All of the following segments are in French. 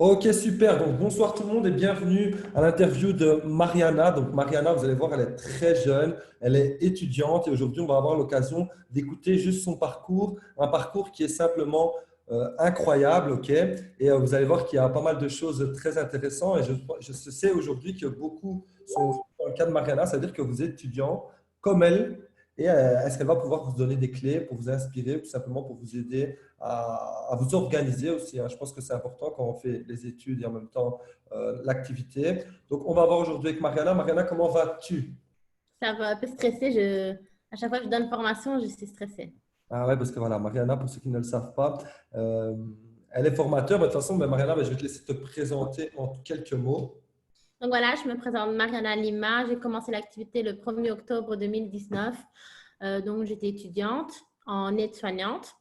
Ok, super. Donc, bonsoir tout le monde et bienvenue à l'interview de Mariana. Donc, Mariana, vous allez voir, elle est très jeune, elle est étudiante et aujourd'hui, on va avoir l'occasion d'écouter juste son parcours, un parcours qui est simplement incroyable, ok? Et vous allez voir qu'il y a pas mal de choses très intéressantes et je sais aujourd'hui que beaucoup sont dans le cas de Mariana, c'est-à-dire que vous êtes étudiant comme elle et est-ce qu'elle va pouvoir vous donner des clés pour vous inspirer, tout simplement pour vous aider à vous organiser aussi, hein. Je pense que c'est important quand on fait les études et en même temps l'activité. Donc, on va voir aujourd'hui avec Mariana. Mariana, comment vas-tu? Ça va un peu stresser. À chaque fois que je donne formation, je suis stressée. Ah ouais, parce que voilà, Mariana, pour ceux qui ne le savent pas, euh, elle est formateur. Mais de toute façon, Mariana, je vais te laisser te présenter en quelques mots. Donc voilà, je me présente Mariana Lima. J'ai commencé l'activité le 1er octobre 2019. Donc j'étais étudiante en aide-soignante.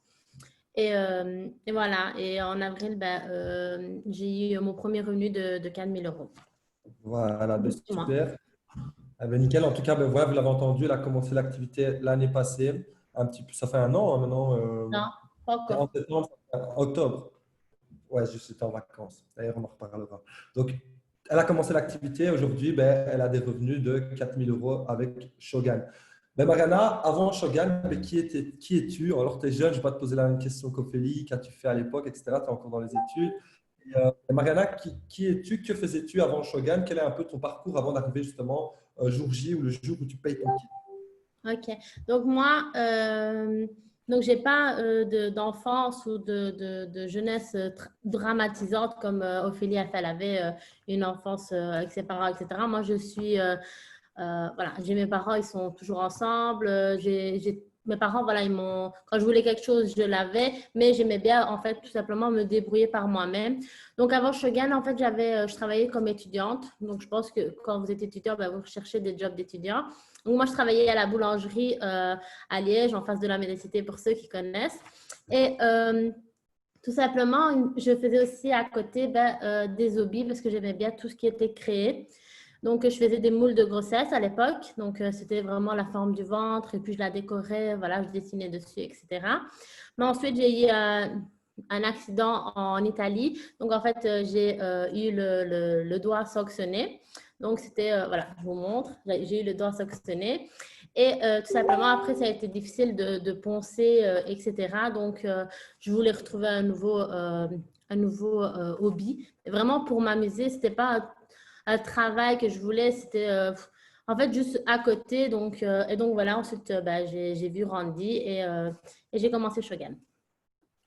Et voilà, et en avril, j'ai eu mon premier revenu de 4 000 euros. Voilà, ben, C'est moi. super. Ah ben, nickel. En tout cas, ben, voilà, vous l'avez entendu, elle a commencé l'activité l'année passée. Un petit peu, ça fait un an hein, maintenant. Non, pas C'est en encore. septembre, octobre. Ouais, juste c'était en vacances. D'ailleurs, on en reparlera. Donc, elle a commencé l'activité. Aujourd'hui, ben, elle a des revenus de 4 000 € avec Shogun. Ben, Mariana, avant Shogun, ben, qui es-tu? Alors, tu es jeune, je ne vais pas te poser la même question qu'Ophélie. Qu'as-tu fait à l'époque, etc. Tu es encore dans les études. Mariana, qui es-tu? Que faisais-tu avant Shogun? Quel est un peu ton parcours avant d'arriver justement jour J ou le jour où tu payes ton kit? Ok. Donc moi, donc j'ai pas d'enfance ou de jeunesse dramatisante comme Ophélie a fait. Elle avait une enfance avec ses parents, etc. Moi, je suis, voilà, j'ai mes parents, ils sont toujours ensemble. Mes parents, voilà, quand je voulais quelque chose, je l'avais, mais j'aimais bien, en fait, tout simplement me débrouiller par moi-même. Donc, avant Shogun, en fait, je travaillais comme étudiante. Donc, je pense que quand vous êtes étudiant, ben, vous recherchez des jobs d'étudiant. Donc, moi, je travaillais à la boulangerie à Liège, en face de la Médicité, pour ceux qui connaissent. Et tout simplement, je faisais aussi à côté des hobbies parce que j'aimais bien tout ce qui était créé. Donc, je faisais des moules de grossesse à l'époque. Donc, c'était vraiment la forme du ventre et puis je la décorais, voilà, je dessinais dessus, etc. Mais ensuite, j'ai eu un accident en Italie. Donc, en fait, j'ai eu le doigt sanctionné. Donc, c'était, voilà, je vous montre, j'ai eu le doigt sanctionné. Et tout simplement, après, ça a été difficile de poncer, etc. Donc, je voulais retrouver un nouveau hobby. Vraiment pour m'amuser, c'était pas un travail que je voulais, c'était en fait juste à côté. Et donc voilà, ensuite, j'ai vu Randy et j'ai commencé Shogun.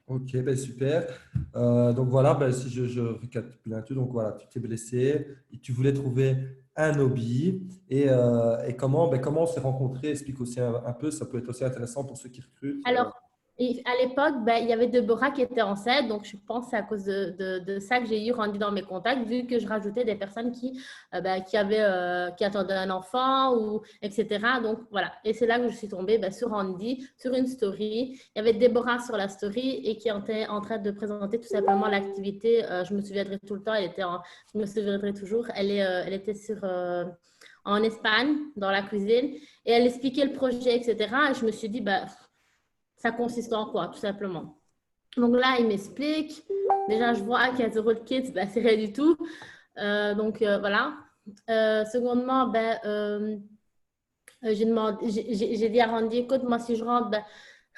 Ok, ben super. Donc voilà, ben si je récapitule un peu, donc voilà, tu t'es blessé et tu voulais trouver un hobby. Et comment on s'est rencontrés? Explique aussi un peu, ça peut être aussi intéressant pour ceux qui recrutent. Alors, à l'époque, il y avait Deborah qui était enceinte, donc je pense que c'est à cause de ça que j'ai eu rendu dans mes contacts, vu que je rajoutais des personnes qui attendaient un enfant, ou etc. Donc voilà, et c'est là que je suis tombée sur Randy, sur une story. Il y avait Deborah sur la story et qui était en train de présenter tout simplement l'activité. Je me souviendrai tout le temps, je me souviendrai toujours, elle était en Espagne, dans la cuisine, et elle expliquait le projet, etc. Et je me suis dit, ça consiste en quoi, tout simplement. Donc là, il m'explique. Déjà, je vois qu'il y a zéro de kids, c'est rien du tout. Voilà. Secondement, j'ai dit à Randy, écoute, moi, si je rentre,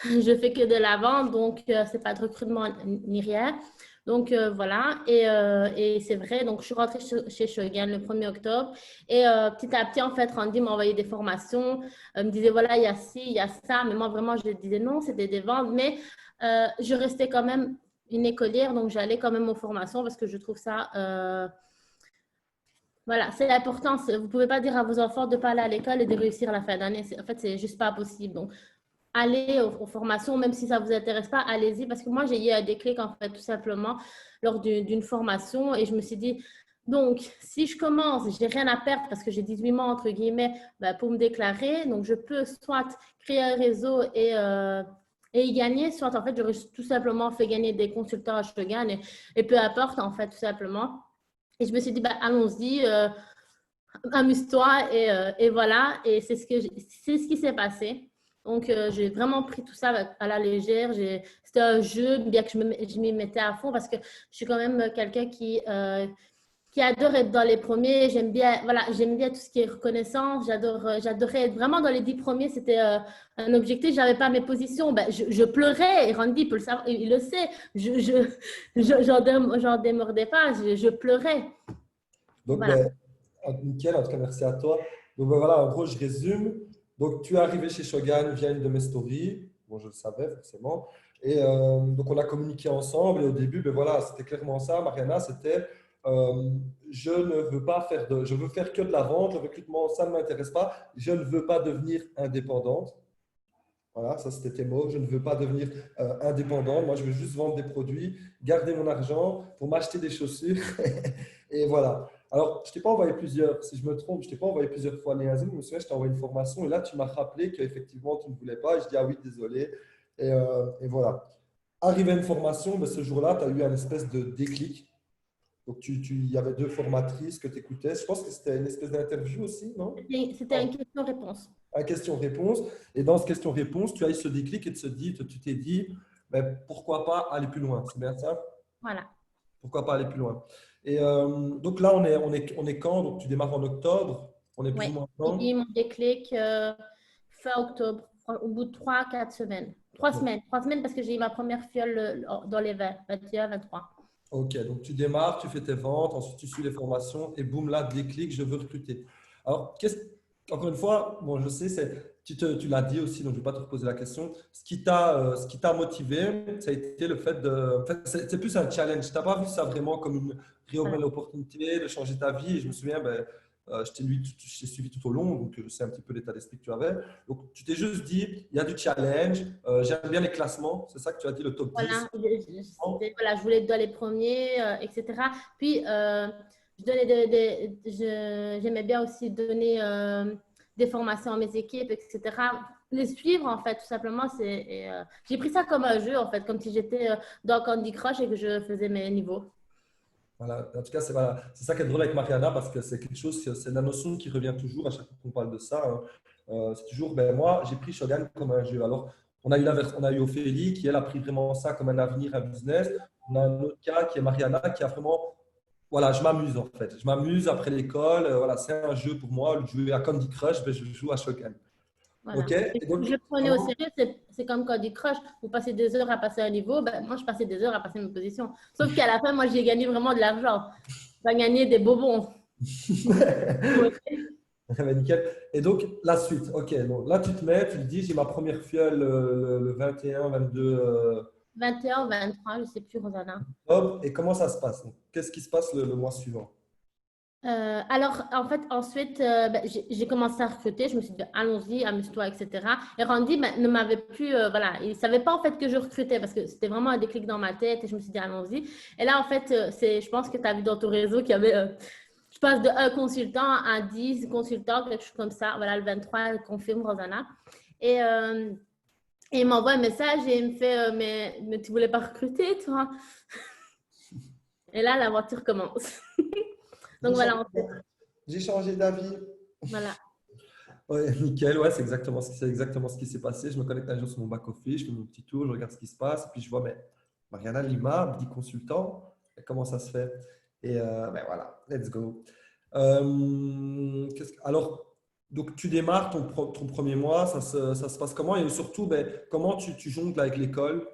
je fais que de la vente, donc c'est pas de recrutement ni rien. Donc voilà, et c'est vrai, donc je suis rentrée chez Shogun le 1er octobre et petit à petit, en fait, Randy m'a envoyé des formations, me disait voilà, il y a ci, il y a ça, mais moi vraiment, je disais non, c'était des ventes, mais je restais quand même une écolière, donc j'allais quand même aux formations parce que je trouve ça, voilà, c'est l'important. Vous ne pouvez pas dire à vos enfants de ne pas aller à l'école et de réussir à la fin d'année. En fait, c'est juste pas possible. Donc, allez aux formations, même si ça ne vous intéresse pas, allez-y. Parce que moi, j'ai eu un déclic, en fait, tout simplement, lors d'une formation. Et je me suis dit, donc, si je commence, j'ai rien à perdre parce que j'ai 18 mois, entre guillemets, pour me déclarer. Donc, je peux soit créer un réseau et y gagner, soit, en fait, j'aurais tout simplement fait gagner des consultants à Shogun et peu importe, en fait, tout simplement. Et je me suis dit, allons-y, amuse-toi et voilà. Et c'est ce qui s'est passé. Donc, j'ai vraiment pris tout ça à la légère. C'était un jeu, bien que je m'y mettais à fond parce que je suis quand même quelqu'un qui adore être dans les premiers. J'aime bien tout ce qui est reconnaissance. J'adorais être vraiment dans les 10 premiers. C'était un objectif. Je n'avais pas mes positions. Ben, je pleurais. Et Randy peut le savoir, il le sait. J'en démordais pas. Je pleurais. Donc, Voilà. ben, nickel, en tout cas, merci à toi. Donc, ben, voilà, en gros, je résume. Donc, tu es arrivé chez Shogun via une de mes stories. Bon, je le savais forcément. Et donc, on a communiqué ensemble. Et au début, ben, voilà, c'était clairement ça. Mariana, c'était euh, je ne veux pas faire je veux faire que de la vente. Le recrutement, ça ne m'intéresse pas. Je ne veux pas devenir indépendante. Voilà, ça c'était tes mots. Je ne veux pas devenir indépendant. Moi, je veux juste vendre des produits, garder mon argent pour m'acheter des chaussures. Et voilà. Alors, je t'ai pas envoyé plusieurs, si je me trompe, je t'ai pas envoyé plusieurs fois les Zoom. Je me souviens, je t'ai envoyé une formation et là, tu m'as rappelé qu'effectivement, tu ne voulais pas. Et je dis, ah oui, désolé. Et voilà. Arrivé à une formation, ben, ce jour-là, tu as eu un espèce de déclic. Donc, il y avait deux formatrices que tu écoutais. Je pense que c'était une espèce d'interview aussi, non? C'était une question-réponse. Un question-réponse. Et dans ce question-réponse, tu as eu ce déclic et tu t'es dit, ben, pourquoi pas aller plus loin? C'est bien ça? Voilà. Pourquoi pas aller plus loin? Et donc là, on est quand? Donc tu démarres en octobre. On est plus Oui. ou moins J'ai eu quand? mon déclic fin octobre, au bout de 3 4 semaines. 3 semaines. 3 semaines parce que j'ai eu ma première fiole dans les 20, 21, 23. Ok, donc tu démarres, tu fais tes ventes, ensuite tu suis les formations et boum, là, déclic, je veux recruter. Alors, encore une fois, bon, je sais, tu l'as dit aussi, donc je ne vais pas te reposer la question. Ce qui t'a motivé, ça a été le fait de. En fait, c'est plus un challenge. Tu n'as pas vu ça vraiment comme une réelle Voilà. belle opportunité de changer ta vie. Et je me souviens, ben, je t'ai suivi tout au long, donc je sais un petit peu l'état d'esprit que tu avais. Donc, tu t'es juste dit, il y a du challenge, j'aime bien les classements, c'est ça que tu as dit, le top 10. Voilà, voilà, je voulais être dans les premiers, etc. Puis, je donnais j'aimais bien aussi donner des formations à mes équipes, etc. Les suivre, en fait, tout simplement. J'ai pris ça comme un jeu, en fait, comme si j'étais dans Candy Crush et que je faisais mes niveaux. Voilà. En tout cas, voilà. C'est ça qui est drôle avec Mariana parce que c'est quelque chose, c'est la notion qui revient toujours à chaque fois qu'on parle de ça, hein. C'est toujours, ben, moi, j'ai pris Shogun comme un jeu. Alors, on a eu Ophélie qui, elle, a pris vraiment ça comme un avenir, un business. On a un autre cas qui est Mariana qui a vraiment, voilà, je m'amuse en fait. Je m'amuse après l'école. Voilà, c'est un jeu pour moi. Le jeu à Candy Crush, ben, je joue à Shogun. Voilà. OK? Et donc, Je le prenais au comment? sérieux, c'est comme Candy Crush. Vous passez des heures à passer un niveau, ben, moi, je passais des heures à passer mes positions. Sauf qu'à la fin, moi, j'ai gagné vraiment de l'argent. J'ai gagné des bonbons. Ah ben, nickel. Et donc, la suite. OK. Donc, là, tu te mets, tu te dis, j'ai ma première fiole le 21, 22. 21 23, je ne sais plus, Rosanna. Hop, et comment ça se passe? Donc, qu'est-ce qui se passe le mois suivant? Alors, en fait, ensuite, ben, j'ai commencé à recruter. Je me suis dit, ben, allons-y, amuse-toi, etc. Et Randy ben, ne m'avait plus, voilà, il ne savait pas en fait que je recrutais parce que c'était vraiment un déclic dans ma tête et je me suis dit, allons-y. Et là, en fait, je pense que tu as vu dans ton réseau qu'il y avait, je passe de un consultant à 10 consultants, quelque chose comme ça. Voilà, le 23, confirme, Rosanna. Et, euh, et il m'envoie un message et il me fait, mais tu voulais pas recruter, toi? Et là, l'aventure commence. J'ai Donc changé voilà, j'ai changé d'avis. voilà. Ouais, nickel, ouais, c'est exactement ce qui s'est passé. Je me connecte un jour sur mon back-office, je fais mon petit tour, je regarde ce qui se passe, et puis je vois, mais Mariana Lima, 10 consultants, comment ça se fait? Et ben voilà, let's go. Alors, donc tu démarres ton premier mois, ça se passe comment? Et surtout, ben, comment tu jongles avec l'école?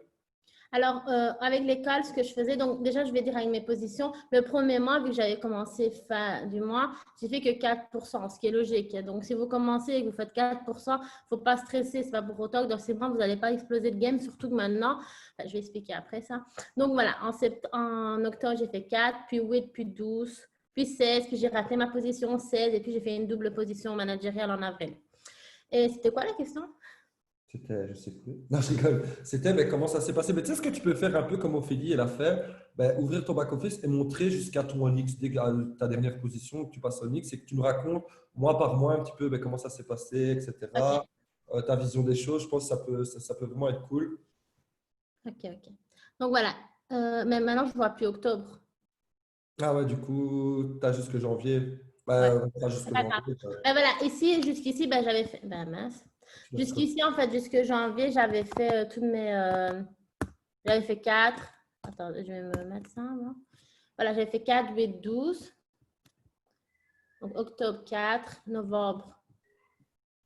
Alors, avec l'école, ce que je faisais, donc déjà, je vais dire avec mes positions, le premier mois, vu que j'avais commencé fin du mois, j'ai fait que 4%, ce qui est logique. Donc, si vous commencez et que vous faites 4%, il ne faut pas stresser, ce n'est pas pour autant que dans 6 mois, vous n'allez pas exploser de game, surtout que maintenant, enfin, je vais expliquer après ça. Donc, voilà, en octobre, j'ai fait 4, puis 8, puis 12, puis 16, puis j'ai raté ma position 16, et puis j'ai fait une double position managériale en avril. Et c'était quoi la question? C'était, je sais plus. Non, je rigole. C'était ben, comment ça s'est passé. Mais tu sais ce que tu peux faire un peu comme Ophélie, elle a fait, ben, ouvrir ton back-office et montrer jusqu'à ton Onyx, ta dernière position, que tu passes Onyx, et que tu nous racontes mois par mois un petit peu ben, comment ça s'est passé, OK, etc. Ta vision des choses, je pense que ça peut vraiment être cool. OK, OK. Donc, voilà. Mais maintenant, je ne vois plus octobre. Ah ouais, du coup, tu as jusque janvier. Ouais, Ben, pas c'est jusque pas grave. janvier. Ben voilà, ici, jusqu'ici, ben, j'avais fait. Ben mince. D'accord. Jusqu'ici, en fait, jusque janvier, j'avais fait toutes mes... j'avais fait 4. Attends, je vais me mettre ça, moi. Voilà, j'avais fait 4, 8, 12. Donc, octobre 4, novembre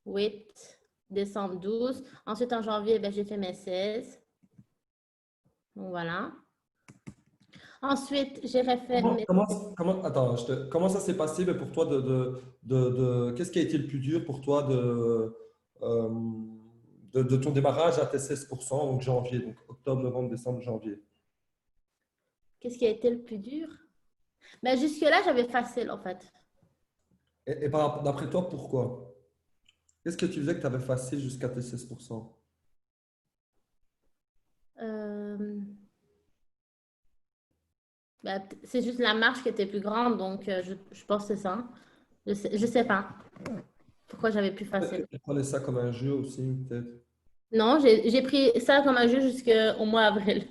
8, décembre 12. Ensuite, en janvier, ben, j'ai fait mes 16. Donc, voilà. Ensuite, j'ai refait mes... Attends, comment ça s'est passé ben, pour toi qu'est-ce qui a été le plus dur pour toi euh, de ton démarrage à tes 16%, donc janvier, donc octobre, novembre, décembre, janvier. Qu'est-ce qui a été le plus dur? Ben, jusque-là, j'avais facile, en fait. Et d'après toi, pourquoi? Qu'est-ce que tu faisais que tu avais facile jusqu'à tes 16%? Euh, ben, c'est juste la marche qui était plus grande, donc je pense que c'est ça. Je sais pas pourquoi j'avais plus Peut-être que facile. tu prenais ça comme un jeu aussi, peut-être. Non, j'ai pris ça comme un jeu jusqu'au mois d'avril.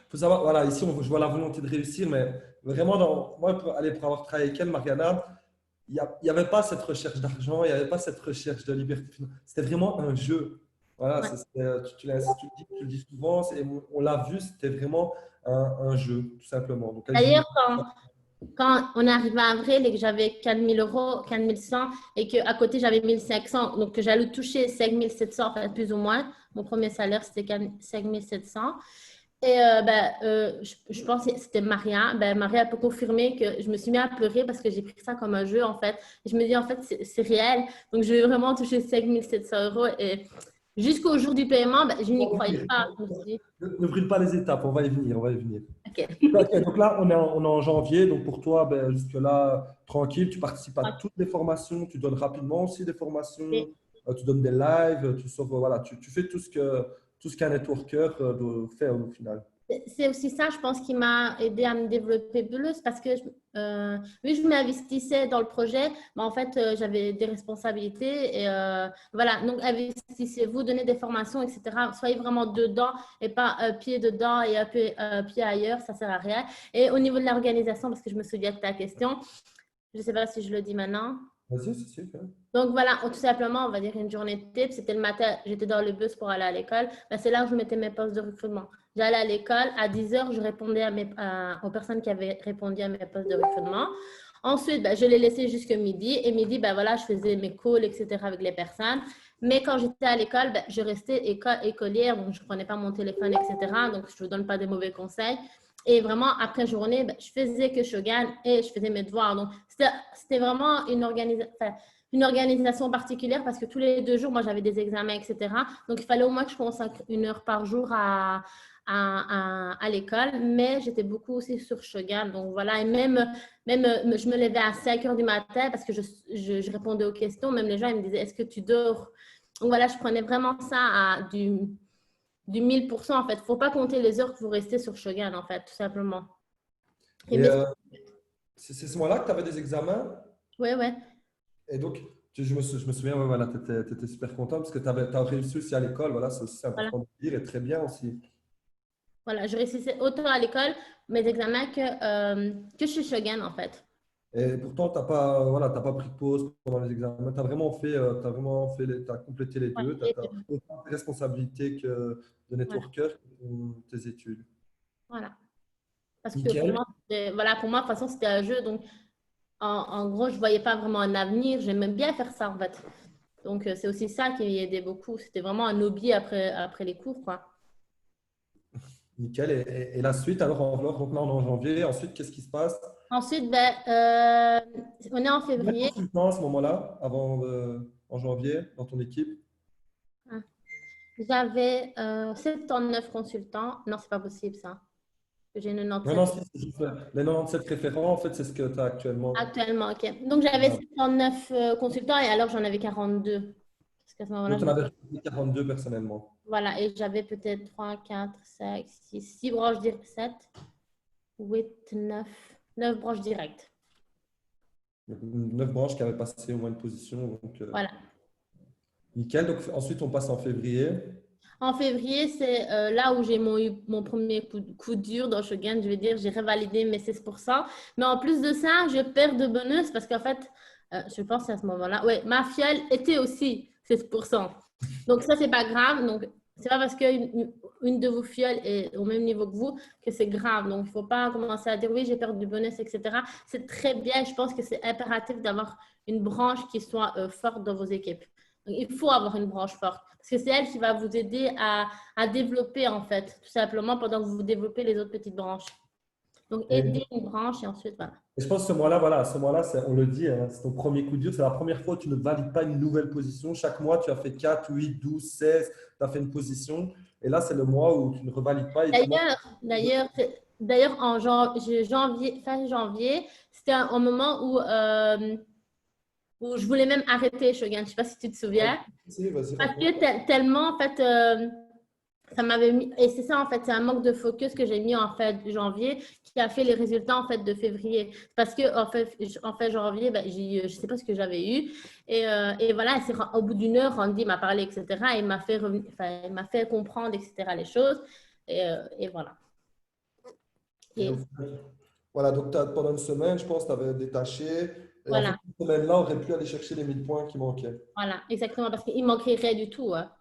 Faut savoir, voilà, ici, je vois la volonté de réussir, mais vraiment, moi, pour avoir travaillé avec elle, Mariana, il n'y avait pas cette recherche d'argent, il n'y avait pas cette recherche de liberté financière. C'était vraiment un jeu. Voilà, Ouais. tu le dis souvent, on l'a vu, c'était vraiment un jeu, tout simplement. Donc, elle jouait. D'ailleurs, quand on est arrivé à avril et que j'avais 4 000 euros, 4 100 et qu'à côté j'avais 1 500, donc que j'allais toucher 5 700, enfin plus ou moins. Mon premier salaire, c'était 5 700. Et je pense que c'était Maria. Ben, Maria peut confirmer que je me suis mis à pleurer parce que j'ai pris ça comme un jeu, en fait. Et je me dis, en fait, c'est réel. Donc, je vais vraiment toucher 5 700 euros. Et jusqu'au jour du paiement, ben, je n'y croyais pas. Je me suis dit, Ne brûle pas les étapes, on va y venir, on va y venir. OK. Ok, donc là, on est en janvier, donc pour toi, ben, jusque-là, tranquille, tu participes à toutes les formations, tu donnes rapidement aussi des formations, tu donnes des lives, tu sors, voilà, tu fais tout ce qu'un networker doit faire au final. C'est aussi ça, je pense, qui m'a aidé à me développer plus parce que vu que je m'investissais dans le projet, mais en fait, j'avais des responsabilités. Et voilà, donc investissez-vous, donnez des formations, etc. Soyez vraiment dedans et pas un pied dedans et un pied ailleurs, ça ne sert à rien. Et au niveau de l'organisation, parce que je me souviens de ta question, je ne sais pas si je le dis maintenant. Vas-y, c'est sûr. Donc voilà, tout simplement, on va dire une journée de type. C'était le matin, j'étais dans le bus pour aller à l'école. Ben, c'est là où je mettais mes postes de recrutement. J'allais à l'école, à 10 heures, je répondais aux personnes qui avaient répondu à mes postes de recrutement. Ensuite, ben, je les laissais jusqu'à midi. Et midi, ben, voilà, je faisais mes calls, etc. avec les personnes. Mais quand j'étais à l'école, ben, je restais écolière, donc je ne prenais pas mon téléphone, etc. Donc, je ne vous donne pas des mauvais conseils. Et vraiment, après journée, ben, je faisais que Shogun et je faisais mes devoirs. Donc, c'était vraiment une organisation particulière parce que tous les 2 jours, moi, j'avais des examens, etc. Donc, il fallait au moins que je consacre 1 heure par jour à l'école, mais j'étais beaucoup aussi sur Shogun. Donc, voilà. Et même je me levais à 5 heures du matin parce que je répondais aux questions. Même les gens, ils me disaient, est-ce que tu dors? Donc, voilà, je prenais vraiment ça à du 1000%, en fait. Il ne faut pas compter les heures que vous restez sur Shogun, en fait, tout simplement. Et Et mais, c'est ce mois-là que tu avais des examens. ouais, ouais. Et donc, je me souviens, ouais, voilà, tu étais, super content parce que tu as réussi aussi à l'école. Voilà, c'est aussi Voilà. important de dire et très bien aussi. Voilà, je réussissais autant à l'école, mes examens, que chez Shogun, en fait. Et pourtant, t'as pas pris de pause pendant les examens. T'as complété les Ouais, deux. Tu les as deux. autant de responsabilités que de Voilà, networker que tes études. voilà. Parce que Nickel. vraiment, voilà, pour moi, de toute façon, c'était un jeu. Donc, en gros, je ne voyais pas vraiment un avenir. J'aimais bien faire ça, en fait. Donc, c'est aussi ça qui m'aidait beaucoup. C'était vraiment un hobby après les cours, quoi. Nickel. Et la suite, alors, donc là, on est en janvier. Ensuite, qu'est-ce qui se passe? Ensuite, ben, on est en Combien de février. consultants à ce moment-là, en janvier, dans ton équipe? Ah, j'avais 79 consultants. Non, c'est pas possible, ça. J'ai Non, non, 97 c'est juste les 97 référents, en fait, c'est ce que tu as actuellement. actuellement. OK. Donc, j'avais 79 consultants et alors j'en avais 42. Parce qu'à ce moment-là, Donc, tu en avais recruté 42 personnellement. voilà, et j'avais peut-être 3, 4, 5, 6 branches directes, 7, 8, 9 branches directes. Donc, 9 branches qui avaient passé au moins une position. Donc, Voilà. nickel. Donc, ensuite, on passe en février. En février, c'est là où j'ai eu mon premier coup dur dans Shogun. Je vais dire, j'ai revalidé mes 16%. Mais en plus de ça, je perds de bonus parce qu'en fait, je pense à ce moment-là, ouais, ma fiole était aussi 16%. Donc, ça, c'est pas grave. Donc, c'est pas parce qu'une de vos fioles est au même niveau que vous que c'est grave. Donc, il ne faut pas commencer à dire oui, j'ai perdu du bonus, etc. C'est très bien. Je pense que c'est impératif d'avoir une branche qui soit forte dans vos équipes. Donc, il faut avoir une branche forte parce que c'est elle qui va vous aider à développer, en fait, tout simplement pendant que vous développez les autres petites branches. Donc, aider une branche et ensuite, voilà. Et je pense que ce mois-là, voilà, ce mois-là, on le dit, hein, c'est ton premier coup dur. C'est la première fois où tu ne valides pas une nouvelle position. Chaque mois, tu as fait 4, 8, 12, 16, tu as fait une position. Et là, c'est le mois où tu ne revalides pas. D'ailleurs, en janvier, fin janvier, c'était un moment où je voulais même arrêter Shogun. Je ne sais pas si tu te souviens. Vas-y, Parce que tellement, en fait, ça m'avait mis, et c'est ça en fait, c'est un manque de focus que j'ai mis en fait de janvier qui a fait les résultats en fait de février. Parce que en fait janvier, ben, je sais pas ce que j'avais eu et voilà, au bout d'une heure, Randy m'a parlé etc. Et il m'a fait il m'a fait comprendre etc. les choses et voilà. Et voilà, donc pendant une semaine, je pense, tu avais détaché. Et en fait, Voilà, cette semaine-là, on aurait pu aller chercher les 1000 points qui manquaient. voilà, exactement parce qu'il manquait rien du tout. Hein.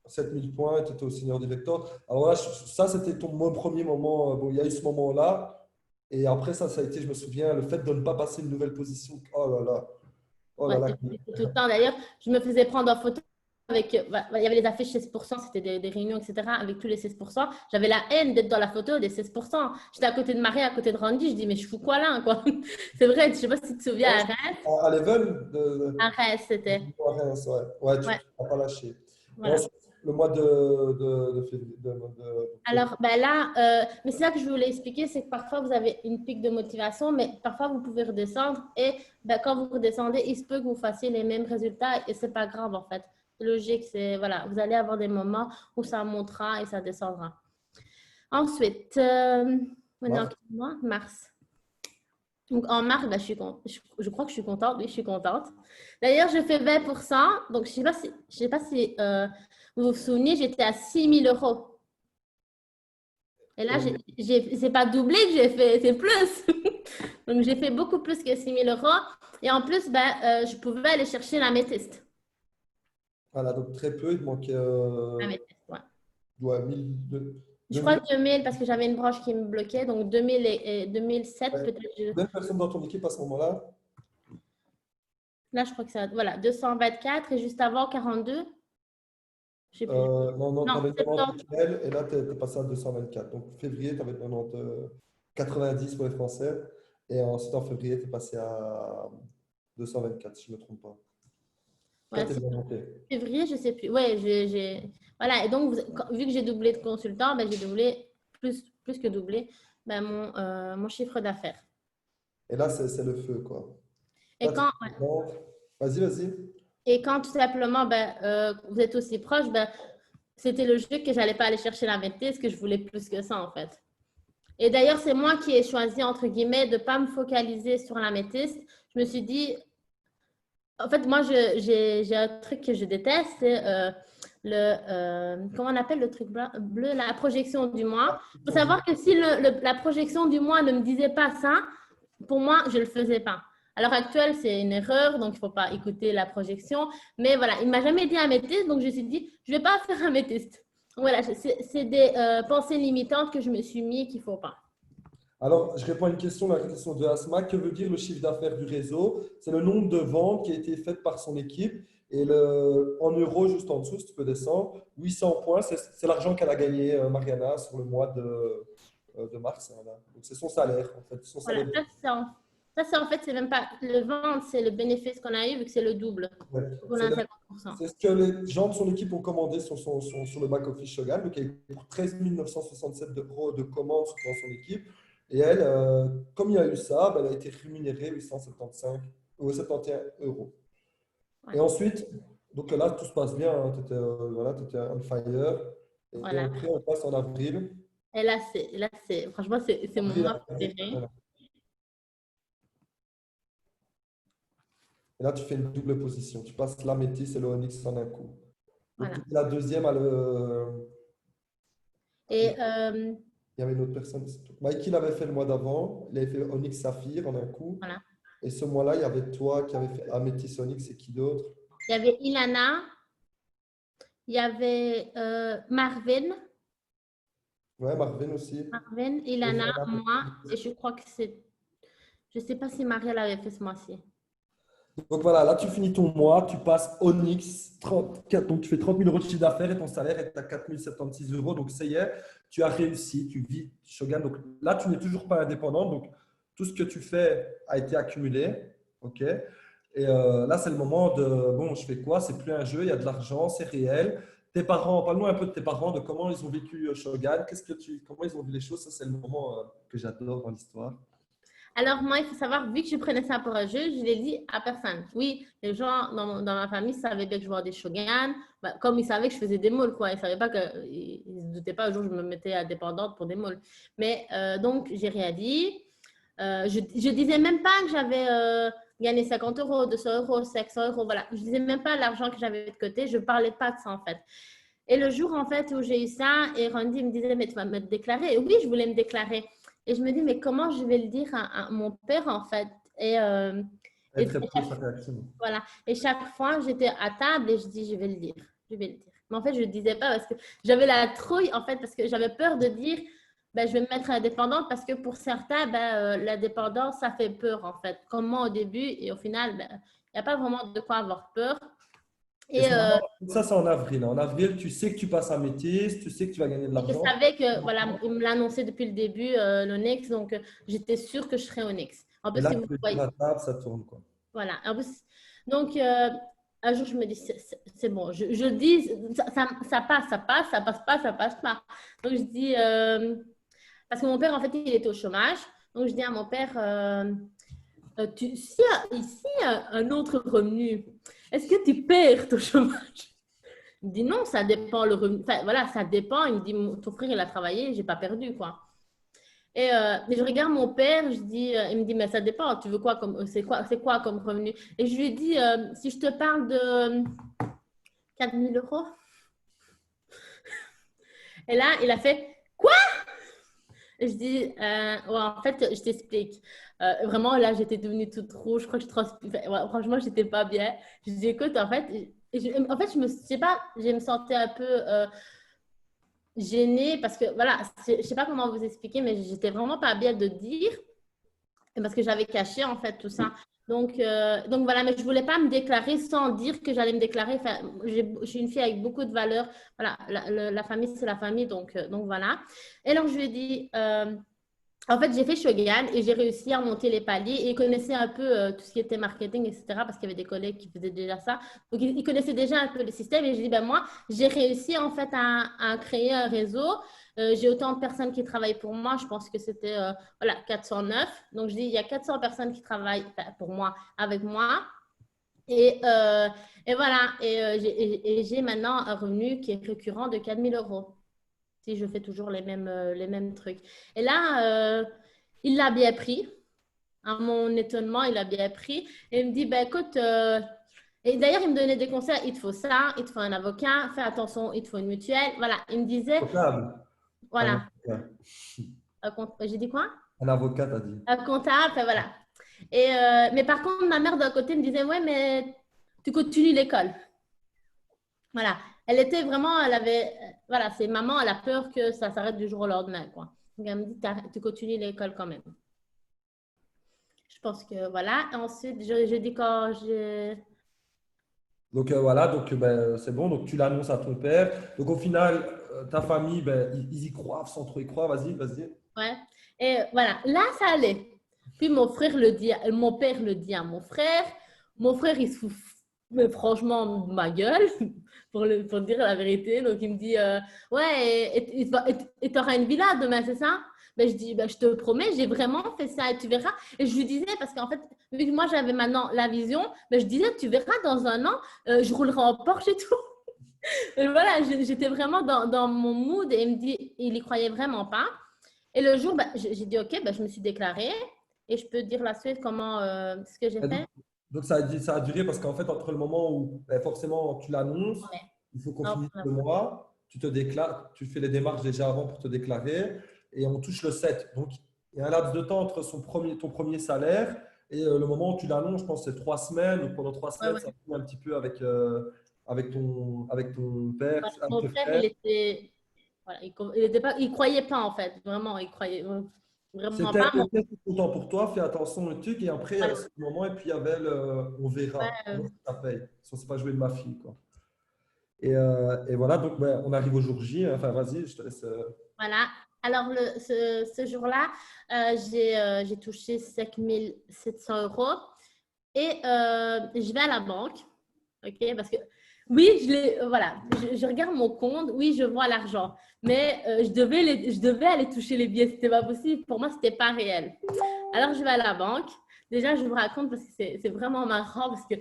7000 points, tu étais au senior director. Alors là, ça, c'était mon premier moment. Bon, il y a eu ce moment-là. Et après, ça a été, je me souviens, le fait de ne pas passer une nouvelle position. Oh là là. Oh Ouais, là là. c'est tout le temps. D'ailleurs, je me faisais prendre en photo avec. Il y avait les affiches 16%, c'était des réunions, etc. Avec tous les 16%. J'avais la haine d'être dans la photo des 16%. J'étais à côté de Marie, à côté de Randy. Je dis, mais je fous quoi là, quoi? C'est vrai, je ne sais pas si tu te souviens à Reims. À Level À Reims, c'était. à Reims, ouais. Ouais, tu Ouais, n'as pas lâché. Et voilà. ensuite, le mois de février. Alors, ben là, mais c'est ça que je voulais expliquer, c'est que parfois vous avez une pique de motivation, mais parfois vous pouvez redescendre et ben, quand vous redescendez, il se peut que vous fassiez les mêmes résultats et c'est pas grave en fait. C'est logique, c'est voilà, vous allez avoir des moments où ça montera et ça descendra. Ensuite, maintenant, Mars. mars. Donc en mars, ben, je crois que je suis contente, oui, je suis contente. D'ailleurs, je fais 20%, donc je sais pas si vous vous souvenez, j'étais à 6 000 €. Et là, c'est pas doublé que j'ai fait, c'est plus. Donc, j'ai fait beaucoup plus que 6 000 €. Et en plus, ben, je pouvais aller chercher la métiste. Voilà, donc très peu. Il te manquait La métiste, ouais. ouais, 1000, Je 2000. crois que 2000 parce que j'avais une branche qui me bloquait. Donc, 2000 et 2007 Ouais. peut-être. Combien de personnes dans ton équipe à ce moment-là? Là, je crois que ça. Voilà, 224 et juste avant 42. Je sais plus. Non, non, tu Non, avais 90 septembre. mutuelles et là, tu es passé à 224. Donc, février, tu avais 90 pour les Français. Et ensuite, en février, tu es passé à 224, si je ne me trompe pas. Ouais, Là, tu es bien monté. février, je sais plus. Ouais, voilà. Et donc, vu que j'ai doublé de consultant, ben, j'ai doublé, plus que doublé, ben, mon chiffre d'affaires. Et là, c'est le feu, quoi. Et Là, tu es quand, content. Vas-y, vas-y. Et quand tout simplement ben, vous êtes aussi proche, ben, c'était logique que je n'allais pas aller chercher la maîtrise, que je voulais plus que ça en fait. Et d'ailleurs, c'est moi qui ai choisi, entre guillemets, de ne pas me focaliser sur la maîtrise. Je me suis dit, en fait, moi, j'ai un truc que je déteste, c'est comment on appelle le truc bleu, la projection du mois. Il faut savoir que si la projection du mois ne me disait pas ça, pour moi, je ne le faisais pas. À l'heure actuelle, c'est une erreur, donc il ne faut pas écouter la projection. Mais voilà, il ne m'a jamais dit un métiste, donc je me suis dit, je ne vais pas faire un métiste. Voilà, c'est des pensées limitantes que je me suis mis qu'il ne faut pas. Alors, je réponds à une question, la question de Asma. Que veut dire le chiffre d'affaires du réseau? C'est le nombre de ventes qui a été fait par son équipe. Et en euros, juste en dessous, si tu peux descendre, 800 points, c'est l'argent qu'elle a gagné, Mariana, sur le mois de mars. Hein, là. Donc, c'est son salaire, en fait. Son Voilà, salaire. ça c'est en fait, c'est même pas le vente, c'est le bénéfice qu'on a eu vu que c'est le double. Ouais. Donc on a 50%. C'est ce que les gens de son équipe ont commandé sur le back-office Shogun. Donc, il y a eu pour 13 967 € de commandes dans son équipe. Et elle, comme il y a eu ça, ben, elle a été rémunérée 875 ou 71 euros. Ouais. Et ensuite, donc là, tout se passe bien. Tu étais, voilà, t'étais on fire. Et Voilà. après, on passe en avril. Et franchement, c'est mon Avril, mois préféré. voilà. Et là, tu fais une double position. Tu passes l'améthyste et le onyx en un coup. Donc, Voilà. la deuxième, Et il y avait une autre personne. Mikey l'avait fait le mois d'avant. Il avait fait Onyx Saphir en un coup. voilà. Et ce mois-là, il y avait toi qui avais fait Améthyste Onyx et qui d'autre? Il y avait Ilana Il y avait Marvin, Ouais, Marvin aussi. Et Ilana, Johanna, moi, et je crois que c'est. Je ne sais pas si Maria l'avait fait ce mois-ci. donc voilà, là tu finis ton mois, tu passes Onyx, 34, donc tu fais 30 000 euros de chiffre d'affaires et ton salaire est à 4 076 euros. Donc ça y est, tu as réussi, tu vis Shogun. Donc là, tu n'es toujours pas indépendant. Donc tout ce que tu fais a été accumulé. OK? Et là, c'est le moment de, bon, je fais quoi? C'est plus un jeu, il y a de l'argent, c'est réel. Tes parents, parle-nous un peu de tes parents, de comment ils ont vécu Shogun. Comment ils ont vu les choses? Ça, c'est le moment que j'adore dans l'histoire. Alors, moi, il faut savoir, vu que je prenais ça pour un jeu, je l'ai dit à personne. Oui, les gens dans ma famille savaient bien que je vendais des Shogun. Bah, comme ils savaient que je faisais des moules, quoi. Ils ne savaient pas que, ils ne se doutaient pas un jour que je me mettais indépendante pour des moules. Mais donc, j'ai rien dit. Je disais même pas que j'avais gagné 50 euros, 200 euros, 500 euros. Voilà. Je disais même pas l'argent que j'avais de côté. Je parlais pas de ça, en fait. Et le jour, en fait, où j'ai eu ça, et Randy me disait, mais tu vas me déclarer. Et oui, je voulais me déclarer. Et je me dis, mais comment je vais le dire à mon père, en fait? Et, Elle est et très peu sa réaction. voilà. Et chaque fois, j'étais à table et je dis, je vais le dire. Je vais le dire. Mais en fait, je ne le disais pas parce que j'avais la trouille, en fait, parce que j'avais peur de dire, ben, je vais me mettre indépendante parce que pour certains, ben, l'indépendance, ça fait peur, en fait. Comme moi au début, et au final, ben, il n'y a pas vraiment de quoi avoir peur. Et Et ça, c'est en avril. En avril, tu sais que tu passes un métier, tu sais que tu vas gagner de je l'argent. savais que, voilà, il me l'annonçait depuis le début, l'Onyx, donc j'étais sûre que je serais Onyx. En Et plus, là, si vous tu peux dire voyez, à table, ça tourne, quoi. voilà. En plus, donc, un jour, je me dis, c'est bon, je dis, ça passe, ça passe, ça passe pas, ça passe pas. Donc, je dis, parce que mon père, en fait, il était au chômage. Donc, je dis à mon père, s'il y a ici un autre revenu, est-ce que tu perds ton chômage? Il me dit non, ça dépend le revenu. Enfin, voilà, ça dépend. Il me dit, ton frère, il a travaillé, j'ai pas perdu, quoi. Et je regarde mon père, je dis, il me dit, mais ça dépend, tu veux quoi comme, c'est quoi comme revenu? Et je lui dis, si je te parle de 4 000 euros. Et là, il a fait, quoi? Et je dis, ouais, en fait, je t'explique. Vraiment, là, j'étais devenue toute rouge. Je crois que je transpirais. Ouais, franchement, j'étais pas bien. Je dis, écoute, en fait, je me, je sais pas, je me sentais un peu gênée parce que, voilà, je sais pas comment vous expliquer, mais j'étais vraiment pas bien de dire. Parce que j'avais caché en fait tout ça. Donc voilà, mais je ne voulais pas me déclarer sans dire que j'allais me déclarer. Enfin, je suis une fille avec beaucoup de valeurs. Voilà, la famille, c'est la famille, donc voilà. Et donc je lui ai dit, en fait, j'ai fait Shogun et j'ai réussi à monter les paliers et ils connaissaient un peu tout ce qui était marketing, etc. parce qu'il y avait des collègues qui faisaient déjà ça. Donc, ils connaissaient déjà un peu le système et j'ai dit, ben moi, j'ai réussi en fait à créer un réseau. J'ai autant de personnes qui travaillent pour moi. Je pense que c'était voilà, 409. Donc, je dis, il y a 400 personnes qui travaillent pour moi, avec moi. Et, euh, et voilà, et j'ai maintenant un revenu qui est récurrent de 4 000 euros si je fais toujours les mêmes trucs. Et là, il l'a bien pris. À mon étonnement, il a bien pris. Et il me dit, ben écoute, et d'ailleurs, il me donnait des conseils, il te faut ça, il te faut un avocat, fais attention, il te faut une mutuelle. Voilà, il me disait, Comptable. Un voilà, avocat. j'ai dit quoi? Un avocat, t'as dit. Un comptable, enfin, voilà. Et, mais par contre, ma mère d'un côté me disait, ouais, mais tu continues l'école. Voilà. Elle était vraiment, elle avait, voilà, c'est maman, elle a peur que ça s'arrête du jour au lendemain, quoi. Donc, elle me dit, tu continues l'école quand même. Je pense que voilà. Et ensuite, je dis quand j'ai. Donc voilà, donc ben, c'est bon. Donc tu l'annonces à ton père. Donc au final, ta famille, ben, ils y croient sans trop y croire. Vas-y, vas-y. Ouais. Et voilà, là, ça allait. Puis mon frère le dit, mon père le dit à mon frère. Mon frère, il se fout, mais franchement, de ma gueule, pour dire la vérité. Donc, il me dit, ouais, et t'auras une villa demain, c'est ça? Ben, je dis, ben, je te promets, j'ai vraiment fait ça et tu verras. Et je lui disais, parce qu'en fait, vu que moi, j'avais maintenant la vision, ben, je disais, tu verras, dans un an, je roulerai en Porsche et tout. Et voilà, j'étais vraiment dans mon mood et il me dit, il y croyait vraiment pas. Et le jour, bah, j'ai dit, OK, bah, je me suis déclarée et je peux dire la suite comment, ce que j'ai Et fait. donc, ça a duré parce qu'en fait, entre le moment où ben, forcément tu l'annonces, Ouais. il faut qu'on Non, finisse le mois, tu te déclares, tu fais les démarches déjà avant pour te déclarer et on touche le 7. Donc, il y a un laps de temps entre ton premier salaire et le moment où tu l'annonces, je pense que c'est 3 semaines. Donc, pendant trois ouais, semaines, ouais. ça finit un petit peu avec avec ton père, Voilà, avec mon tes frère, frères. voilà, il était pas, il croyait pas en fait, vraiment, il croyait vraiment C'était pas. OK, c'est content pour toi, fais attention et truc. Et après, Voilà, ce moment, et puis il y avait le on verra, ouais, comment ça paye. Si on ne sait pas jouer de ma fille, quoi. Et voilà, donc ben, on arrive au jour J. Enfin, vas-y, je te laisse. voilà. Alors, ce jour-là, j'ai touché 5 700 € et je vais à la banque, ok, parce que oui, voilà, je regarde mon compte, oui, je vois l'argent, mais je devais aller toucher les billets, c'était pas possible. Pour moi, c'était pas réel. Alors, je vais à la banque. Déjà, je vous raconte parce que c'est vraiment marrant parce que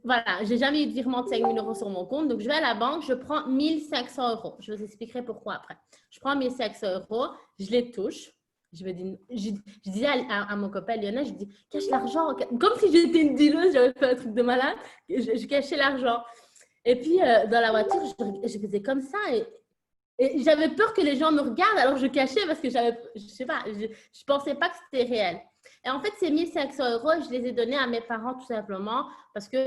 voilà, j'ai jamais eu de virement de 5 000 € sur mon compte. Donc, je vais à la banque, je prends 1 500 €. Je vous expliquerai pourquoi après. Je prends 1 500 €, je les touche. Je dis à mon copain Lionel, je dis, cache l'argent. Comme si j'étais une dealeuse, j'avais fait un truc de malade. Je cachais l'argent. Et puis, dans la voiture, je faisais comme ça. Et j'avais peur que les gens me regardent, alors je cachais parce que je sais pas, je pensais pas que c'était réel. Et en fait, ces 1 500 €, je les ai donnés à mes parents tout simplement parce que